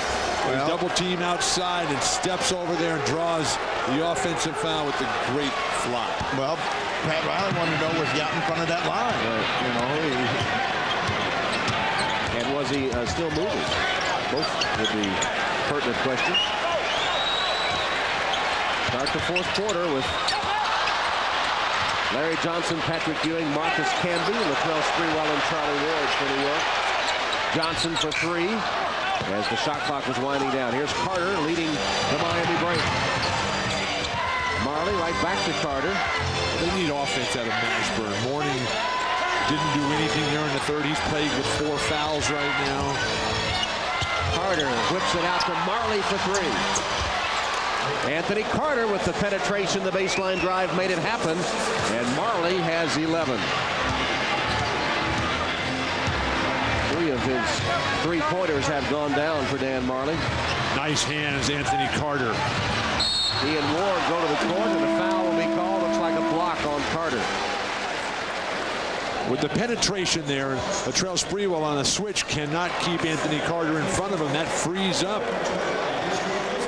Well, double team outside and steps over there and draws the offensive foul with the great flop. Well, Pat Riley wanted to know was he out in front of that line. You know, and was he still moving? Both would be pertinent questions. Start the fourth quarter with Larry Johnson, Patrick Ewing, Marcus Camby, Latrell Sprewell, and Charlie Ward for New York. Johnson for three as the shot clock was winding down. Here's Carter leading the Miami break. Marley right back to Carter. They need offense out of Mashburn. Mourning didn't do anything there in the third. He's plagued with 4 fouls right now. Carter whips it out to Marley for three. Anthony Carter with the penetration. The baseline drive made it happen. And Marley has 11. 3 of his three-pointers have gone down for Dan Marley. Nice hands, Anthony Carter. He and Ward go to the court, and a foul will be called. Looks like a block on Carter. With the penetration there, Latrell Sprewell on a switch cannot keep Anthony Carter in front of him. That frees up.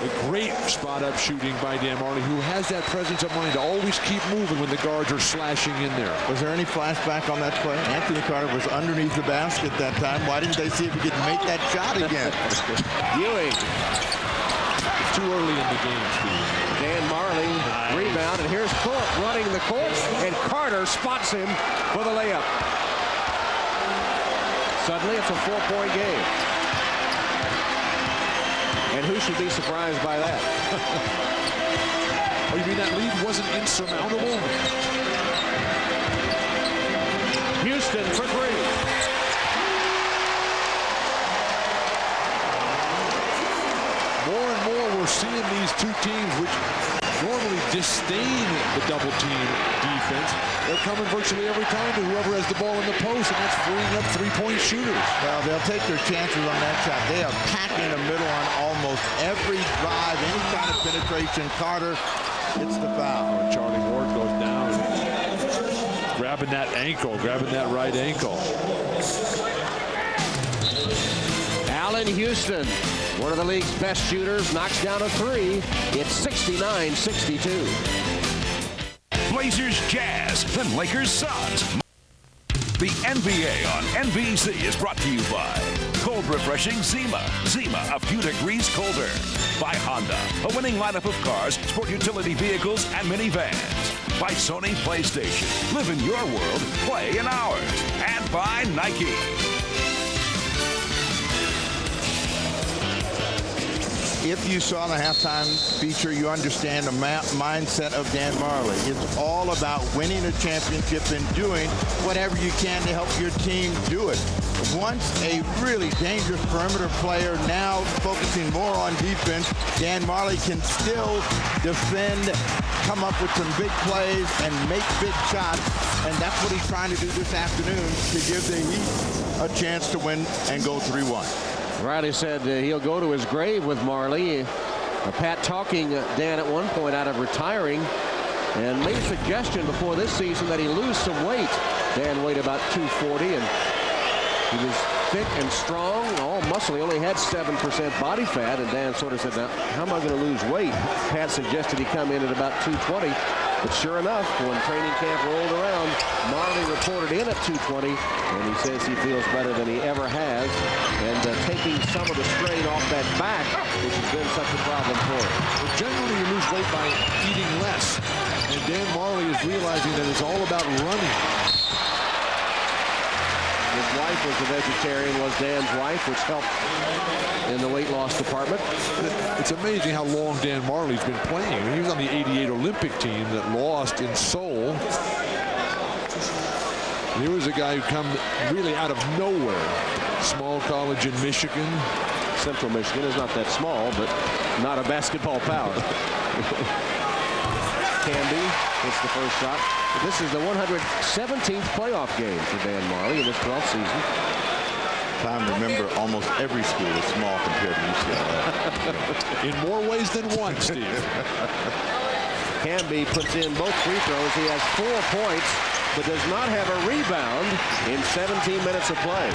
A great spot-up shooting by Dan Marley, who has that presence of mind to always keep moving when the guards are slashing in there. Was there any flashback on that play? Anthony Carter was underneath the basket that time. Why didn't they see if he could make that shot again? Ewing. It's too early in the game, Steve. Dan Marley rebound, and here's Cook running the court, and Carter spots him for the layup. Suddenly, it's a 4-point game. And who should be surprised by that? Oh, you mean that lead wasn't insurmountable? Houston for three. More and more we're seeing these two teams, which normally disdain the double team defense. They're coming virtually every time to whoever has the ball in the post, and that's freeing up three-point shooters. Well, they'll take their chances on that shot. They are packing the middle on almost every drive, any kind of penetration. Carter gets the foul. Charlie Ward goes down, grabbing that ankle, grabbing that right ankle. Allen Houston, one of the league's best shooters, knocks down a three. It's 69-62. Blazers Jazz, then Lakers Suns. The NBA on NBC is brought to you by Cold Refreshing Zima. Zima, a few degrees colder. By Honda, a winning lineup of cars, sport utility vehicles, and minivans. By Sony PlayStation. Live in your world, play in ours. And by Nike. If you saw the halftime feature, you understand the mindset of Dan Marley. It's all about winning a championship and doing whatever you can to help your team do it. Once a really dangerous perimeter player, now focusing more on defense, Dan Marley can still defend, come up with some big plays, and make big shots. And that's what he's trying to do this afternoon to give the Heat a chance to win and go 3-1. Riley said he'll go to his grave with Marley. Pat talking Dan at one point out of retiring, and made a suggestion before this season that he lose some weight. Dan weighed about 240, and he was thick and strong, all muscle. He only had 7% body fat, and Dan sort of said, now, how am I going to lose weight? Pat suggested he come in at about 220. But sure enough, when training camp rolled around, Marley reported in at 220, and he says he feels better than he ever has, and taking some of the strain off that back, which has been such a problem for him. Well, generally, you lose weight by eating less, and Dan Marley is realizing that it's all about running. His wife was a vegetarian, was Dan's wife, which helped in the weight loss department. It's amazing how long Dan Marley's been playing. I mean, he was on the '88 Olympic team that lost in Seoul. He was a guy who come really out of nowhere. Small college in Michigan. Central Michigan is not that small, but not a basketball power. Canby hits the first shot. This is the 117th playoff game for Dan Marley in this 12th season. Time to remember, almost every school is small compared to UCLA. In more ways than one, Steve. Canby puts in both free throws. He has 4 points, but does not have a rebound in 17 minutes of play.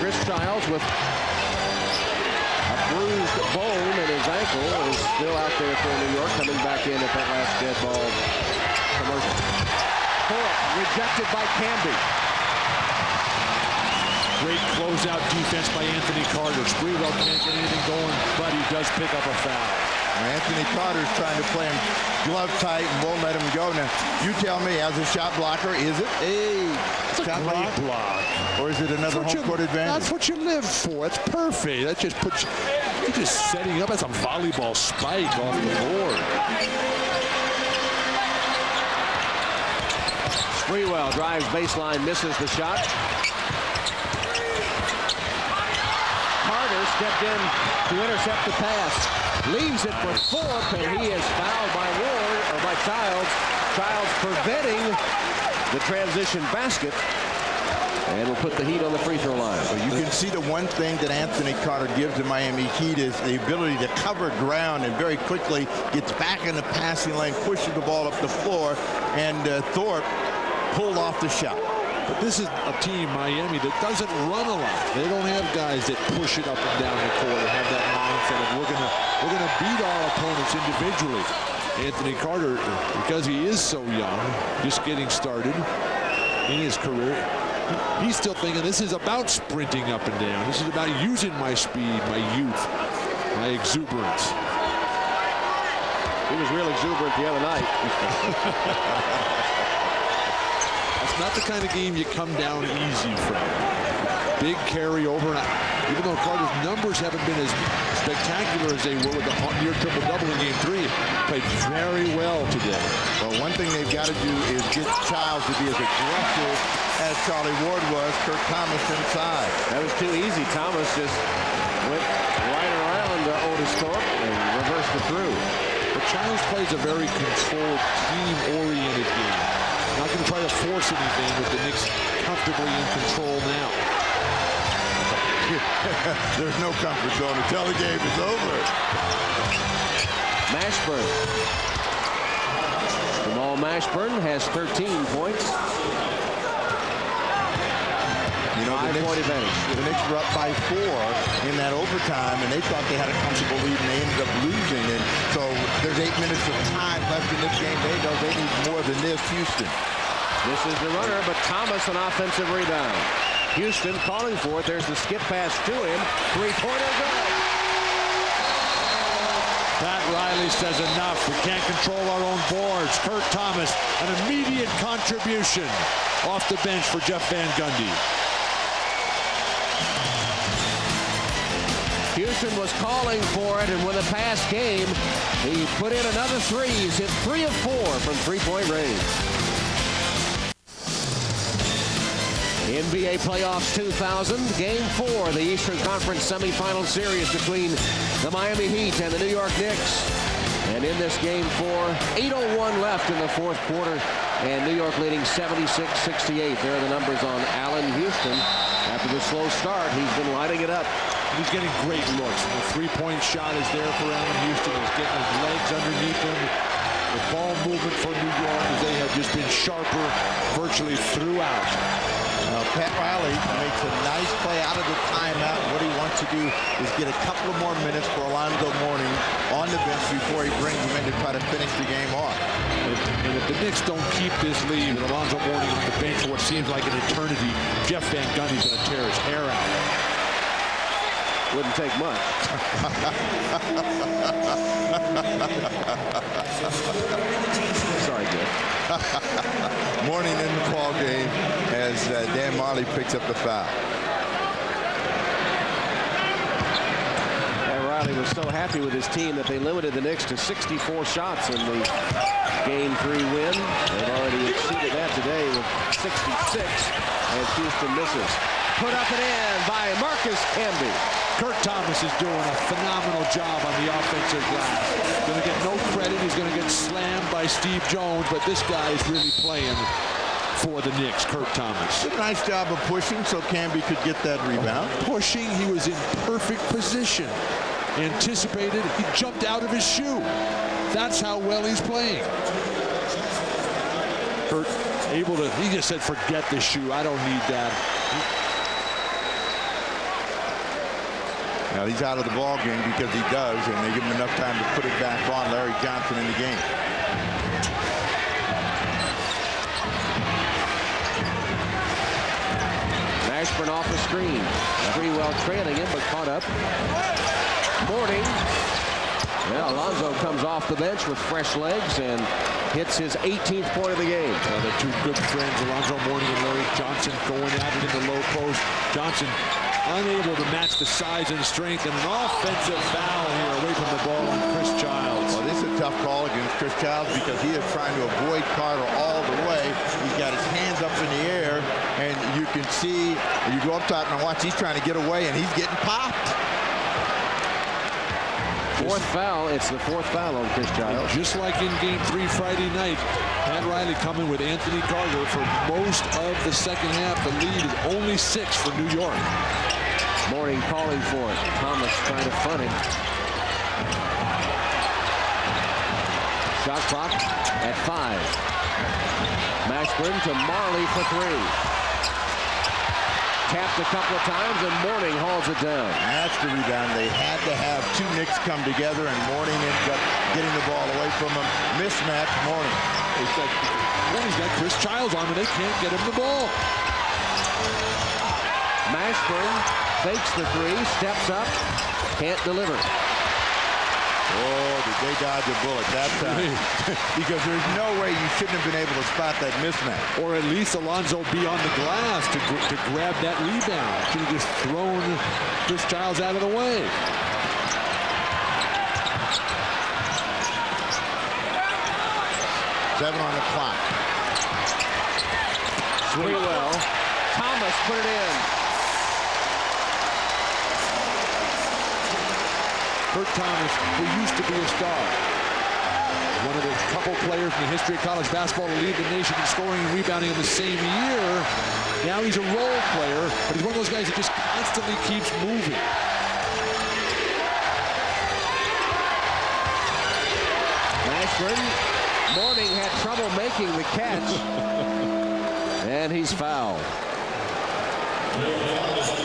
Chris Childs with a bruised bone in his ankle is still out there for New York, coming back in at that last dead ball commercial. Rejected by Canby. Great closeout defense by Anthony Carter. Sprewell can't get anything going, but he does pick up a foul. Anthony Carter's trying to play him glove tight and won't let him go. Now, you tell me, as a shot blocker, is it a shot block? Or is it another home court advantage? That's what you live for. It's perfect. That just puts you're just setting up as a volleyball spike off the board. Sprewell drives baseline, misses the shot. Carter stepped in to intercept the pass. Leaves it for Thorpe, and he is fouled by Ward, or by Childs. Childs preventing the transition basket. And will put the Heat on the free throw line. So you can see the one thing that Anthony Carter gives the Miami Heat is the ability to cover ground and very quickly gets back in the passing lane, pushes the ball up the floor, and Thorpe pulled off the shot. But this is a team, Miami, that doesn't run a lot. They don't have guys that push it up and down the court and have that mindset of we're gonna beat our opponents individually. Anthony Carter, because he is so young, just getting started in his career, he's still thinking this is about sprinting up and down. This is about using my speed, my youth, my exuberance. He was real exuberant the other night. That's not the kind of game you come down easy from. Big carryover. Even though Carter's numbers haven't been as spectacular as they were with the near triple-double in Game 3, played very well today. Well, one thing they've got to do is get Childs to be as aggressive as Charlie Ward was. Kurt Thomas inside. That was too easy. Thomas just went right around Otis Thorpe and reversed it through. But Childs plays a very controlled, team-oriented game. Not going to try to force anything, with the Knicks comfortably in control now. There's no comfort zone until the game is over. Mashburn. Jamal Mashburn has 13 points. You know, the Knicks were up by 4 in that overtime, and they thought they had a comfortable lead, and they ended up losing. And so there's 8 minutes of time left in this game. They know they need more than this, Houston. This is the runner, but Thomas an offensive rebound. Houston calling for it. There's the skip pass to him. Three-pointer good. Pat Riley says enough. We can't control our own boards. Kurt Thomas, an immediate contribution off the bench for Jeff Van Gundy. Houston was calling for it, and with a pass game, he put in another three. He's hit 3 of 4 from three-point range. NBA Playoffs 2000, Game 4, the Eastern Conference semifinal series between the Miami Heat and the New York Knicks. And in this Game 4, 8:01 left in the fourth quarter, and New York leading 76-68. There are the numbers on Allen Houston. After the slow start, he's been lighting it up. He's getting great looks. The three-point shot is there for Allen Houston. He's getting his legs underneath him. The ball movement for New York, as they have just been sharper virtually throughout. Pat Riley makes a nice play out of the timeout. What he wants to do is get a couple of more minutes for Alonzo Mourning on the bench before he brings him in to try to finish the game off. And if the Knicks don't keep this lead and Alonzo Mourning on the bench for what seems like an eternity, Jeff Van Gundy's going to tear his hair out. Wouldn't take much. Sorry, Jeff. Mourning in the ball game as Dan Marley picks up the foul. And Riley was so happy with his team that they limited the Knicks to 64 shots in the Game 3 win. They've already exceeded that today with 66 as Houston misses. Put up and in by Marcus Camby. Kurt Thomas is doing a phenomenal job on the offensive glass. Going to get no credit. He's going to get slammed by Steve Jones, but this guy is really playing for the Knicks, Kurt Thomas. Did a nice job of pushing so Camby could get that rebound. Pushing, he was in perfect position. Anticipated, he jumped out of his shoe. That's how well he's playing. Kurt able to, he just said, forget the shoe. I don't need that. Now he's out of the ball game because he does, and they give him enough time to put it back on. Larry Johnson in the game. Mashburn off the screen. Sprewell trailing him, but caught up. Mourning Well, Alonzo comes off the bench with fresh legs and hits his 18th point of the game. Well, they're two good friends, Alonzo Mourning and Larry Johnson, going at it in the low post. Johnson unable to match the size and strength, and an offensive foul here away from the ball on Chris Childs. Well, this is a tough call against Chris Childs because he is trying to avoid Carter all the way. He's got his hands up in the air, and you can see, you go up top and watch, he's trying to get away, and he's getting popped. Fourth foul. It's the fourth foul on Chris Childs. Just like in Game 3 Friday night, Pat Riley coming with Anthony Carter for most of the second half. The lead is only 6 for New York. Mourning calling for it. Thomas trying to front him. Shot clock at 5. Mashburn to Marley for 3. Tapped a couple of times, and Mourning hauls it down. That's the rebound. They had to have two Knicks come together, and Mourning ended up getting the ball away from him. Mismatch, Mourning. Mourning's got Chris Childs on, and they can't get him the ball. Mashburn fakes the 3, steps up, can't deliver. Oh, did they dodge a bullet that time? Because there's no way you shouldn't have been able to spot that mismatch. Or at least Alonzo be on the glass to grab that rebound. Should have just thrown Chris Childs out of the way. Seven on the clock. Sprewell. Thomas put it in. Kurt Thomas, who used to be a star. One of the couple players in the history of college basketball to lead the nation in scoring and rebounding in the same year. Now he's a role player, but he's one of those guys that just constantly keeps moving. Mashburn. Mourning had trouble making the catch. And he's fouled.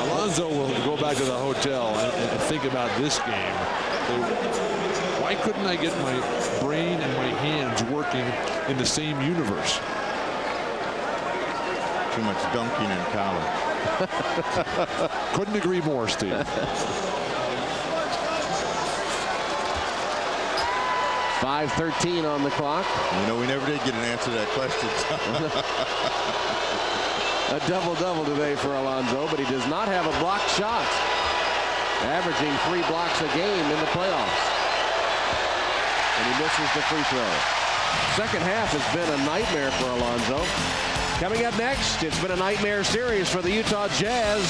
Alonzo will go back to the hotel and think about this game. Why couldn't I get my brain and my hands working in the same universe? Too much dunking in college. Couldn't agree more, Steve. 5:13 on the clock. You know, we never did get an answer to that question. A double-double today for Alonzo, but he does not have a blocked shot. Averaging 3 blocks a game in the playoffs. And he misses the free throw. Second half has been a nightmare for Alonzo. Coming up next, it's been a nightmare series for the Utah Jazz.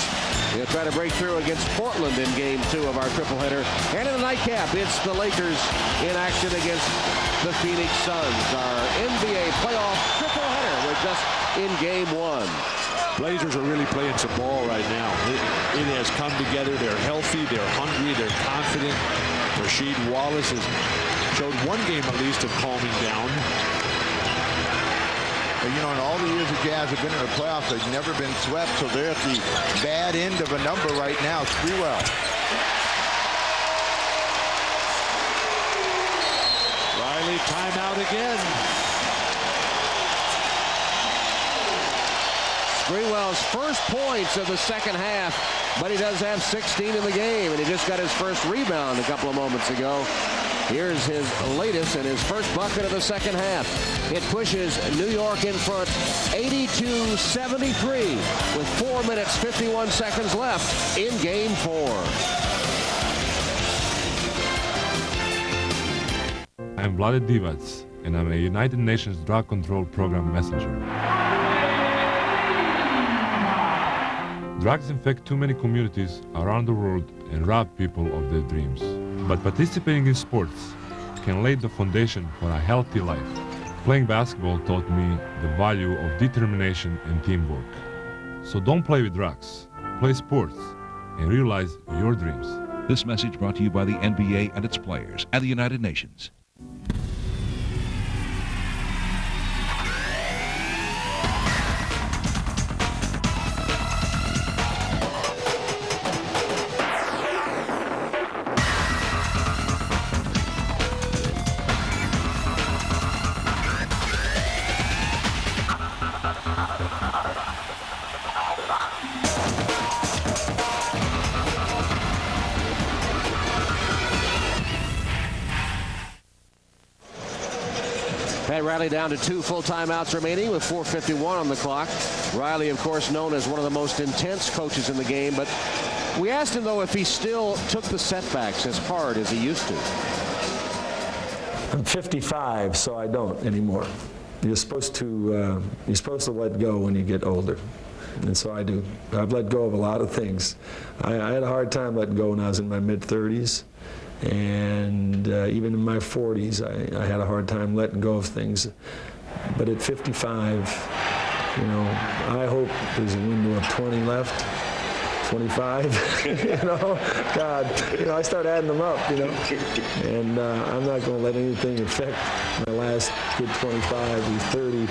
They'll try to break through against Portland in Game 2 of our tripleheader. And in the nightcap, it's the Lakers in action against the Phoenix Suns. Our NBA playoff tripleheader. We're just in Game 1. Blazers are really playing some ball right now. It has come together. They're healthy. They're hungry. They're confident. Rasheed Wallace has showed one game at least of calming down. You know, in all the years the Jazz have been in the playoffs, they've never been swept, so they're at the bad end of a number right now. Sprewell. Riley, timeout again. Sprewell's first points of the second half, but he does have 16 in the game, and he just got his first rebound a couple of moments ago. Here's his latest and his first bucket of the second half. It pushes New York in front 82-73 with 4 minutes, 51 seconds left in Game 4. I'm Vlade Divac, and I'm a United Nations Drug Control Program messenger. Drugs infect too many communities around the world and rob people of their dreams. But participating in sports can lay the foundation for a healthy life. Playing basketball taught me the value of determination and teamwork. So don't play with drugs. Play sports and realize your dreams. This message brought to you by the NBA and its players and the United Nations. Pat Riley down to 2 full timeouts remaining with 4:51 on the clock. Riley, of course, known as one of the most intense coaches in the game, but we asked him, though, if he still took the setbacks as hard as he used to. I'm 55, so I don't anymore. You're supposed to let go when you get older, and so I do. I've let go of a lot of things. I had a hard time letting go when I was in my mid-30s, and even in my 40s, I had a hard time letting go of things. But at 55, you know, I hope there's a window of 20 left. 25, you know, God, you know, I start adding them up, you know, and I'm not going to let anything affect my last good 25 or 30.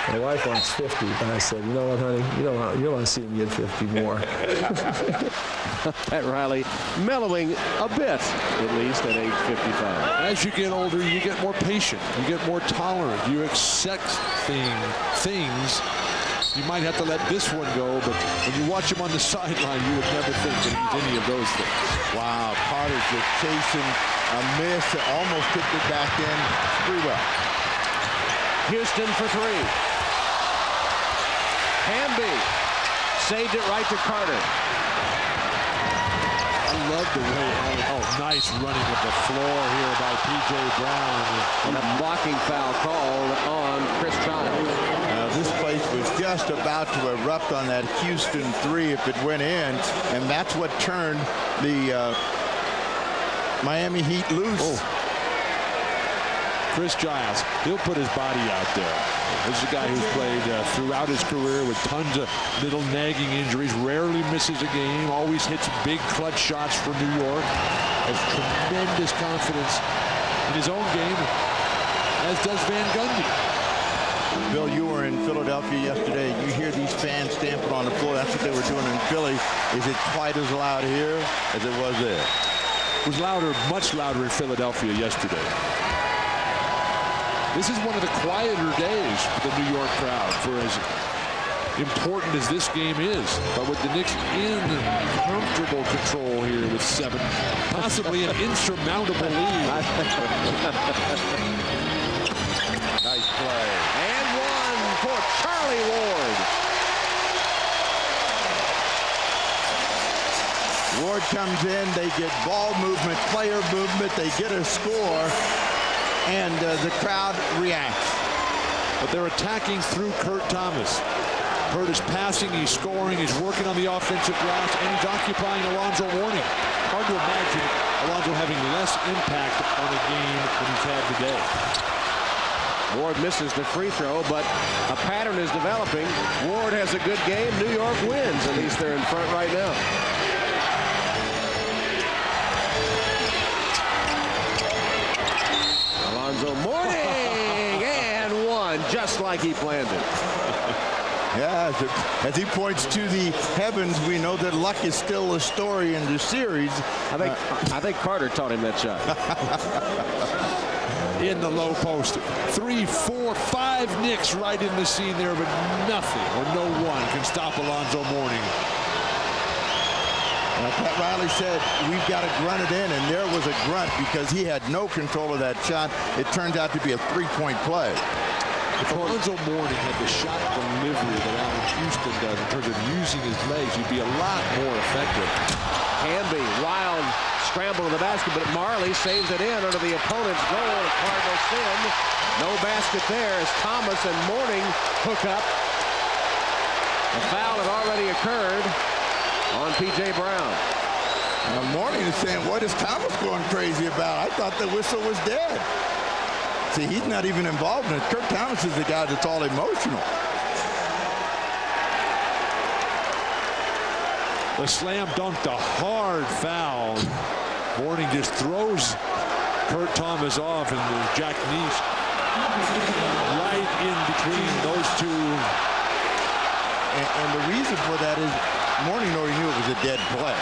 My wife wants 50, but I said, you know what, honey, you don't want to see me at 50 more. Pat Riley mellowing a bit, at least at age 55. As you get older, you get more patient, you get more tolerant, you accept things. You might have to let this one go, but when you watch him on the sideline, you would never think that he's any of those things. Wow, Carter just chasing a miss, almost kicked it back in. Pretty well. Houston for 3. Hamby saved it right to Carter. I love the way, nice running of the floor here by P.J. Brown. And a blocking foul called on Chris Childs. This place was just about to erupt on that Houston 3 if it went in, and that's what turned the Miami Heat loose. Oh. Chris Giles, he'll put his body out there. This is a guy who's played throughout his career with tons of little nagging injuries, rarely misses a game, always hits big clutch shots for New York, has tremendous confidence in his own game, as does Van Gundy. Bill, you were in Philadelphia yesterday. You hear these fans stamping on the floor. That's what they were doing in Philly. Is it quite as loud here as it was there? It was louder, much louder in Philadelphia yesterday. This is one of the quieter days for the New York crowd, for as important as this game is. But with the Knicks in comfortable control here with 7, possibly an insurmountable lead. Nice play. And one for Charlie Ward. Ward comes in, they get ball movement, player movement, they get a score, and the crowd reacts. But they're attacking through Kurt Thomas. Kurt is passing, he's scoring, he's working on the offensive glass, and he's occupying Alonzo Mourning. Hard to imagine Alonzo having less impact on a game than he's had today. Ward misses the free throw, but a pattern is developing. Ward has a good game. New York wins. At least they're in front right now. Alonzo Mourning and one, just like he planned it. Yeah, as he points to the heavens, we know that luck is still a story in the series. I think Carter taught him that shot. In the low post. 3, 4, 5 Knicks right in the scene there, but nothing or no one can stop Alonzo Mourning. Pat Riley said, we've got to grunt it in, and there was a grunt because he had no control of that shot. It turns out to be a 3-point play. If Alonzo Mourning had the shot delivery that Allen Houston does in terms of using his legs, he'd be a lot more effective. Hamby, wild scramble to the basket, but Marley saves it in under the opponent's goal. Cardinals sin. No basket there as Thomas and Mourning hook up. The foul had already occurred on P.J. Brown. Mourning is saying, what is Thomas going crazy about? I thought the whistle was dead. See, he's not even involved in it. Kurt Thomas is the guy that's all emotional. The slam dunk, the hard foul. Mourning just throws Kurt Thomas off, and Jack Neese right in between those two. And the reason for that is Mourning already knew it was a dead play.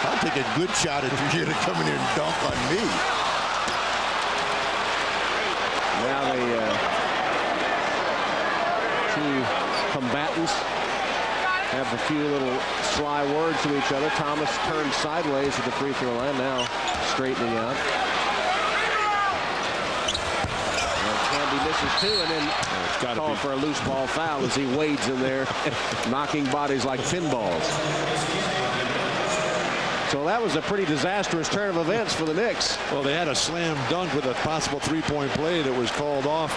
I'll take a good shot at you here to come in here and dunk on me. Now the two combatants have a few little sly words to each other. Thomas turned sideways at the free throw line, now straightening out. And Canby misses misses two, and then called for a loose ball foul as he wades in there, knocking bodies like pinballs. So that was a pretty disastrous turn of events for the Knicks. Well, they had a slam dunk with a possible three-point play that was called off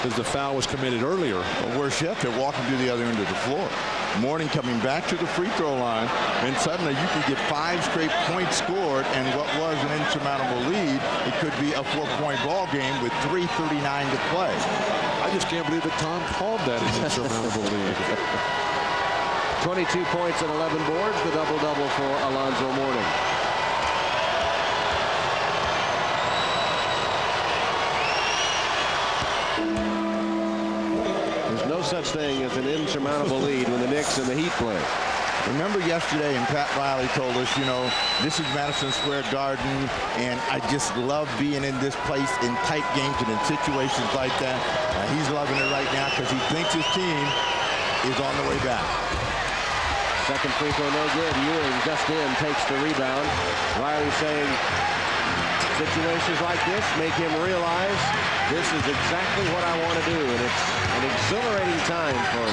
as the foul was committed earlier. Well, worse yet, they're walking to the other end of the floor. Mourning coming back to the free throw line, and suddenly you could get 5 straight points scored, and what was an insurmountable lead, it could be a 4-point ball game with 3:39 to play. I just can't believe that Tom called that an insurmountable lead. 22 points and 11 boards, the double-double for Alonzo Mourning. There's no such thing as an insurmountable lead when the Knicks and the Heat play. Remember yesterday, and Pat Riley told us, you know, this is Madison Square Garden, and I just love being in this place in tight games and in situations like that. He's loving it right now because he thinks his team is on the way back. Second free throw, no good. Ewing just in, takes the rebound. Riley saying situations like this make him realize this is exactly what I want to do, and it's an exhilarating time for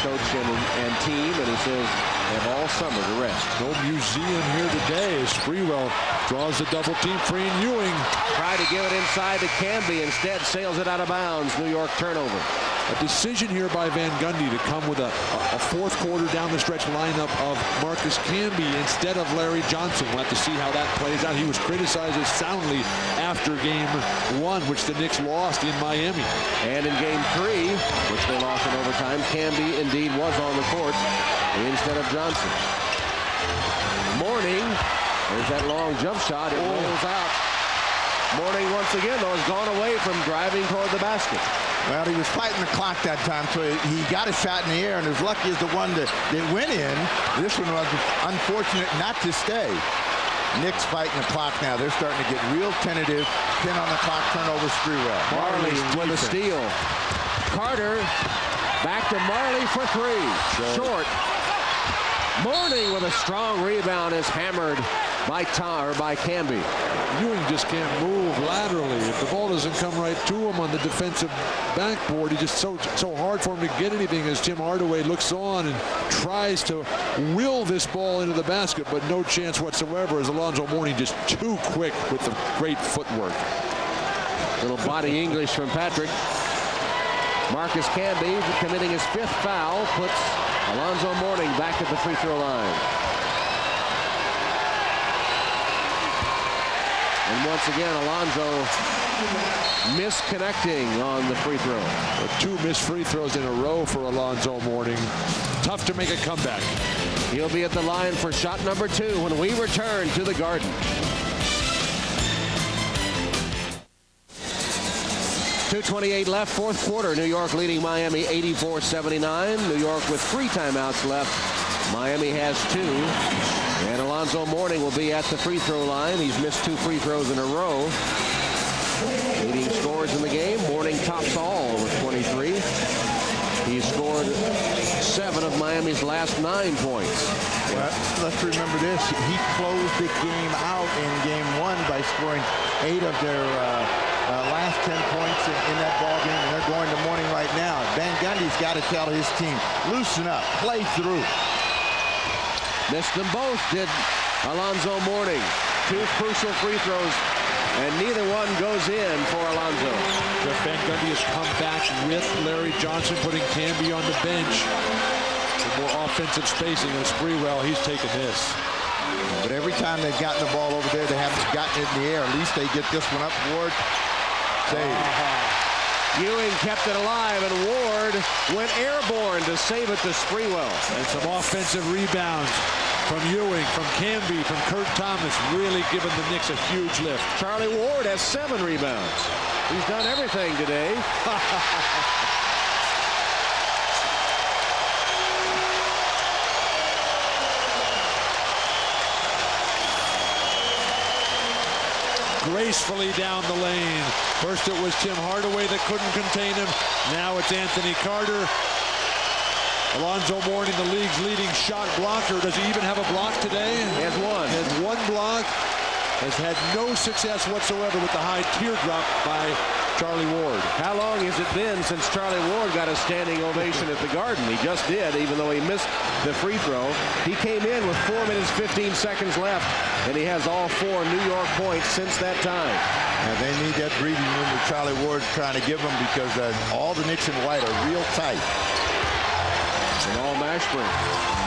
coach and team, and he says they have all summer to rest. No museum here today as Sprewell draws the double team, freeing Ewing. Tried to give it inside to Camby, instead sails it out of bounds. New York turnover. A decision here by Van Gundy to come with a fourth quarter down the stretch lineup of Marcus Camby instead of Larry Johnson. We'll have to see how that plays out. He was criticized soundly after game 1, which the Knicks lost in Miami. And in game 3, which they lost in overtime, Camby indeed was on the court instead of Johnson. Mourning, there's that long jump shot. It rolls out. Mourning once again, though, has gone away from driving toward the basket. Well, he was fighting the clock that time, so he got a shot in the air, and as lucky as the one that went in, this one was unfortunate not to stay. Knicks fighting the clock now. They're starting to get real tentative. Pin on the clock, turnover, Sprewell. Marley with a steal. Carter back to Marley for 3. Short. Mourning with a strong rebound is hammered by Camby. Ewing just can't move laterally. If the ball doesn't come right to him on the defensive backboard, it's just so hard for him to get anything as Tim Hardaway looks on and tries to will this ball into the basket, but no chance whatsoever as Alonzo Mourning just too quick with the great footwork. Little body English from Patrick. Marcus Camby committing his 5th foul puts Alonzo Mourning back at the free throw line. And once again, Alonzo misconnecting on the free throw. 2 missed free throws in a row for Alonzo Mourning. Tough to make a comeback. He'll be at the line for shot number 2 when we return to the Garden. 2:28 left, fourth quarter. New York leading Miami 84-79. New York with 3 timeouts left. Miami has 2. And Alonzo Mourning will be at the free throw line. He's missed 2 free throws in a row. Leading scorers in the game. Mourning tops all with 23. He scored 7 of Miami's last 9 points. Well, let's remember this. He closed the game out in game 1 by scoring 8 of their last 10 points in that ball game, and they're going to Mourning right now. Van Gundy's got to tell his team, loosen up, play through. Missed them both, did Alonzo Mourning. 2 crucial free throws, and neither one goes in for Alonzo. Jeff Van Gundy has come back with Larry Johnson, putting Camby on the bench. For more offensive spacing of Sprewell, he's taken this. But every time they've gotten the ball over there, they haven't gotten it in the air. At least they get this one up. Ward saved. Ewing kept it alive, and Ward went airborne to save it to Sprewell. And some offensive rebounds from Ewing, from Camby, from Kurt Thomas, really giving the Knicks a huge lift. Charlie Ward has 7 rebounds. He's done everything today. Gracefully down the lane. First it was Tim Hardaway that couldn't contain him. Now it's Anthony Carter. Alonzo Mourning, the league's leading shot blocker. Does he even have a block today? He has 1. He has 1 block. has had no success whatsoever with the high teardrop by Charlie Ward. How long has it been since Charlie Ward got a standing ovation at the Garden? He just did, even though he missed the free throw. He came in with 4 minutes, 15 seconds left, and he has all 4 New York points since that time. And they need that breathing room that Charlie Ward's trying to give them, because all the Knicks in white are real tight. Jamal Mashburn,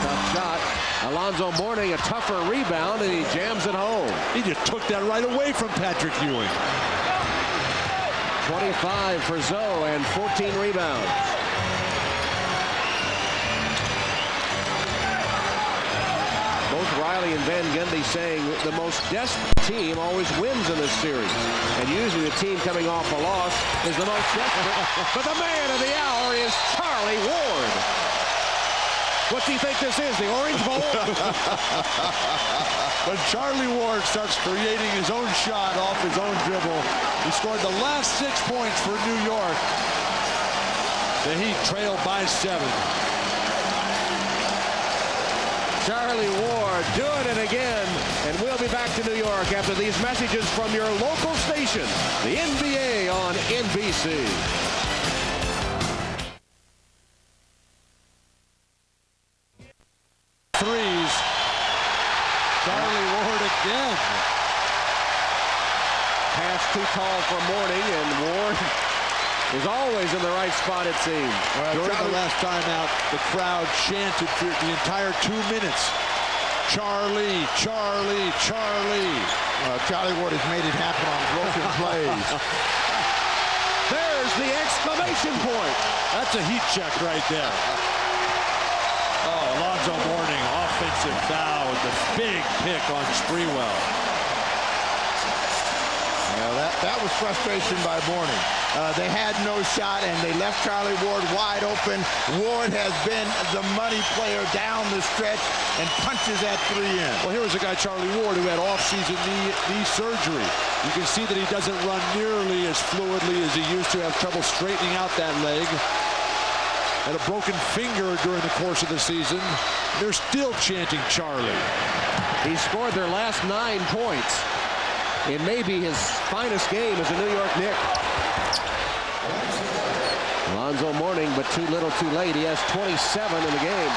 tough shot. Alonzo Mourning, a tougher rebound, and he jams it home. He just took that right away from Patrick Ewing. 25 for Zoe and 14 rebounds. Both Riley and Van Gundy saying the most desperate team always wins in this series. And usually the team coming off a loss is the most desperate. But the man of the hour is Charlie Ward. What do you think this is, the Orange Bowl? When Charlie Ward starts creating his own shot off his own dribble, he scored the last 6 points for New York. The Heat trailed by 7. Charlie Ward doing it again, and we'll be back to New York after these messages from your local station, the NBA on NBC. Threes. Charlie Ward again. Pass too tall for Mourning, and Ward is always in the right spot, it seems. During the last timeout, the crowd chanted for the entire 2 minutes. Charlie, Charlie, Charlie. Charlie Ward has made it happen on broken plays. There's the exclamation point. That's a heat check right there. Oh, Alonzo Mourning, offensive foul with the big pick on Sprewell. That was frustration by Mourning. They had no shot, and they left Charlie Ward wide open. Ward has been the money player down the stretch and punches that 3 in. Well, here was a guy, Charlie Ward, who had off-season knee surgery. You can see that he doesn't run nearly as fluidly as he used to, have trouble straightening out that leg. Had a broken finger during the course of the season. They're still chanting Charlie. He scored their last 9 points. It may be his finest game as a New York Knick. Alonzo Mourning, but too little too late. He has 27 in the game.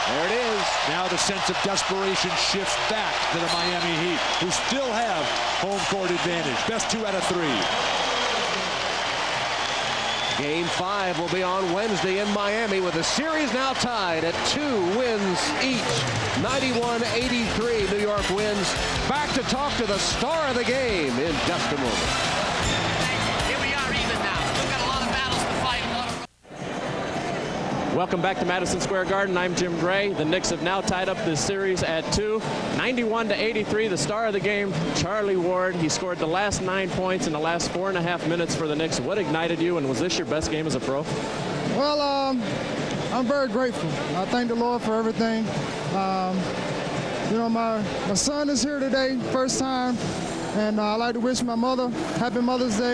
There it is. Now the sense of desperation shifts back to the Miami Heat, who still have home court advantage. Best 2 out of 3. Game 5 will be on Wednesday in Miami, with the series now tied at 2 wins each. 91-83, New York wins. Back to talk to the star of the game in just a moment. Here we are even now. Still got a lot of battles to fight. Welcome back to Madison Square Garden. I'm Jim Gray. The Knicks have now tied up this series at 2. 91-83, the star of the game, Charlie Ward. He scored the last 9 points in the last 4.5 minutes for the Knicks. What ignited you, and was this your best game as a pro? Well, I'm very grateful. I thank the Lord for everything. You know, my son is here today, first time, and I'd like to wish my mother happy Mother's Day.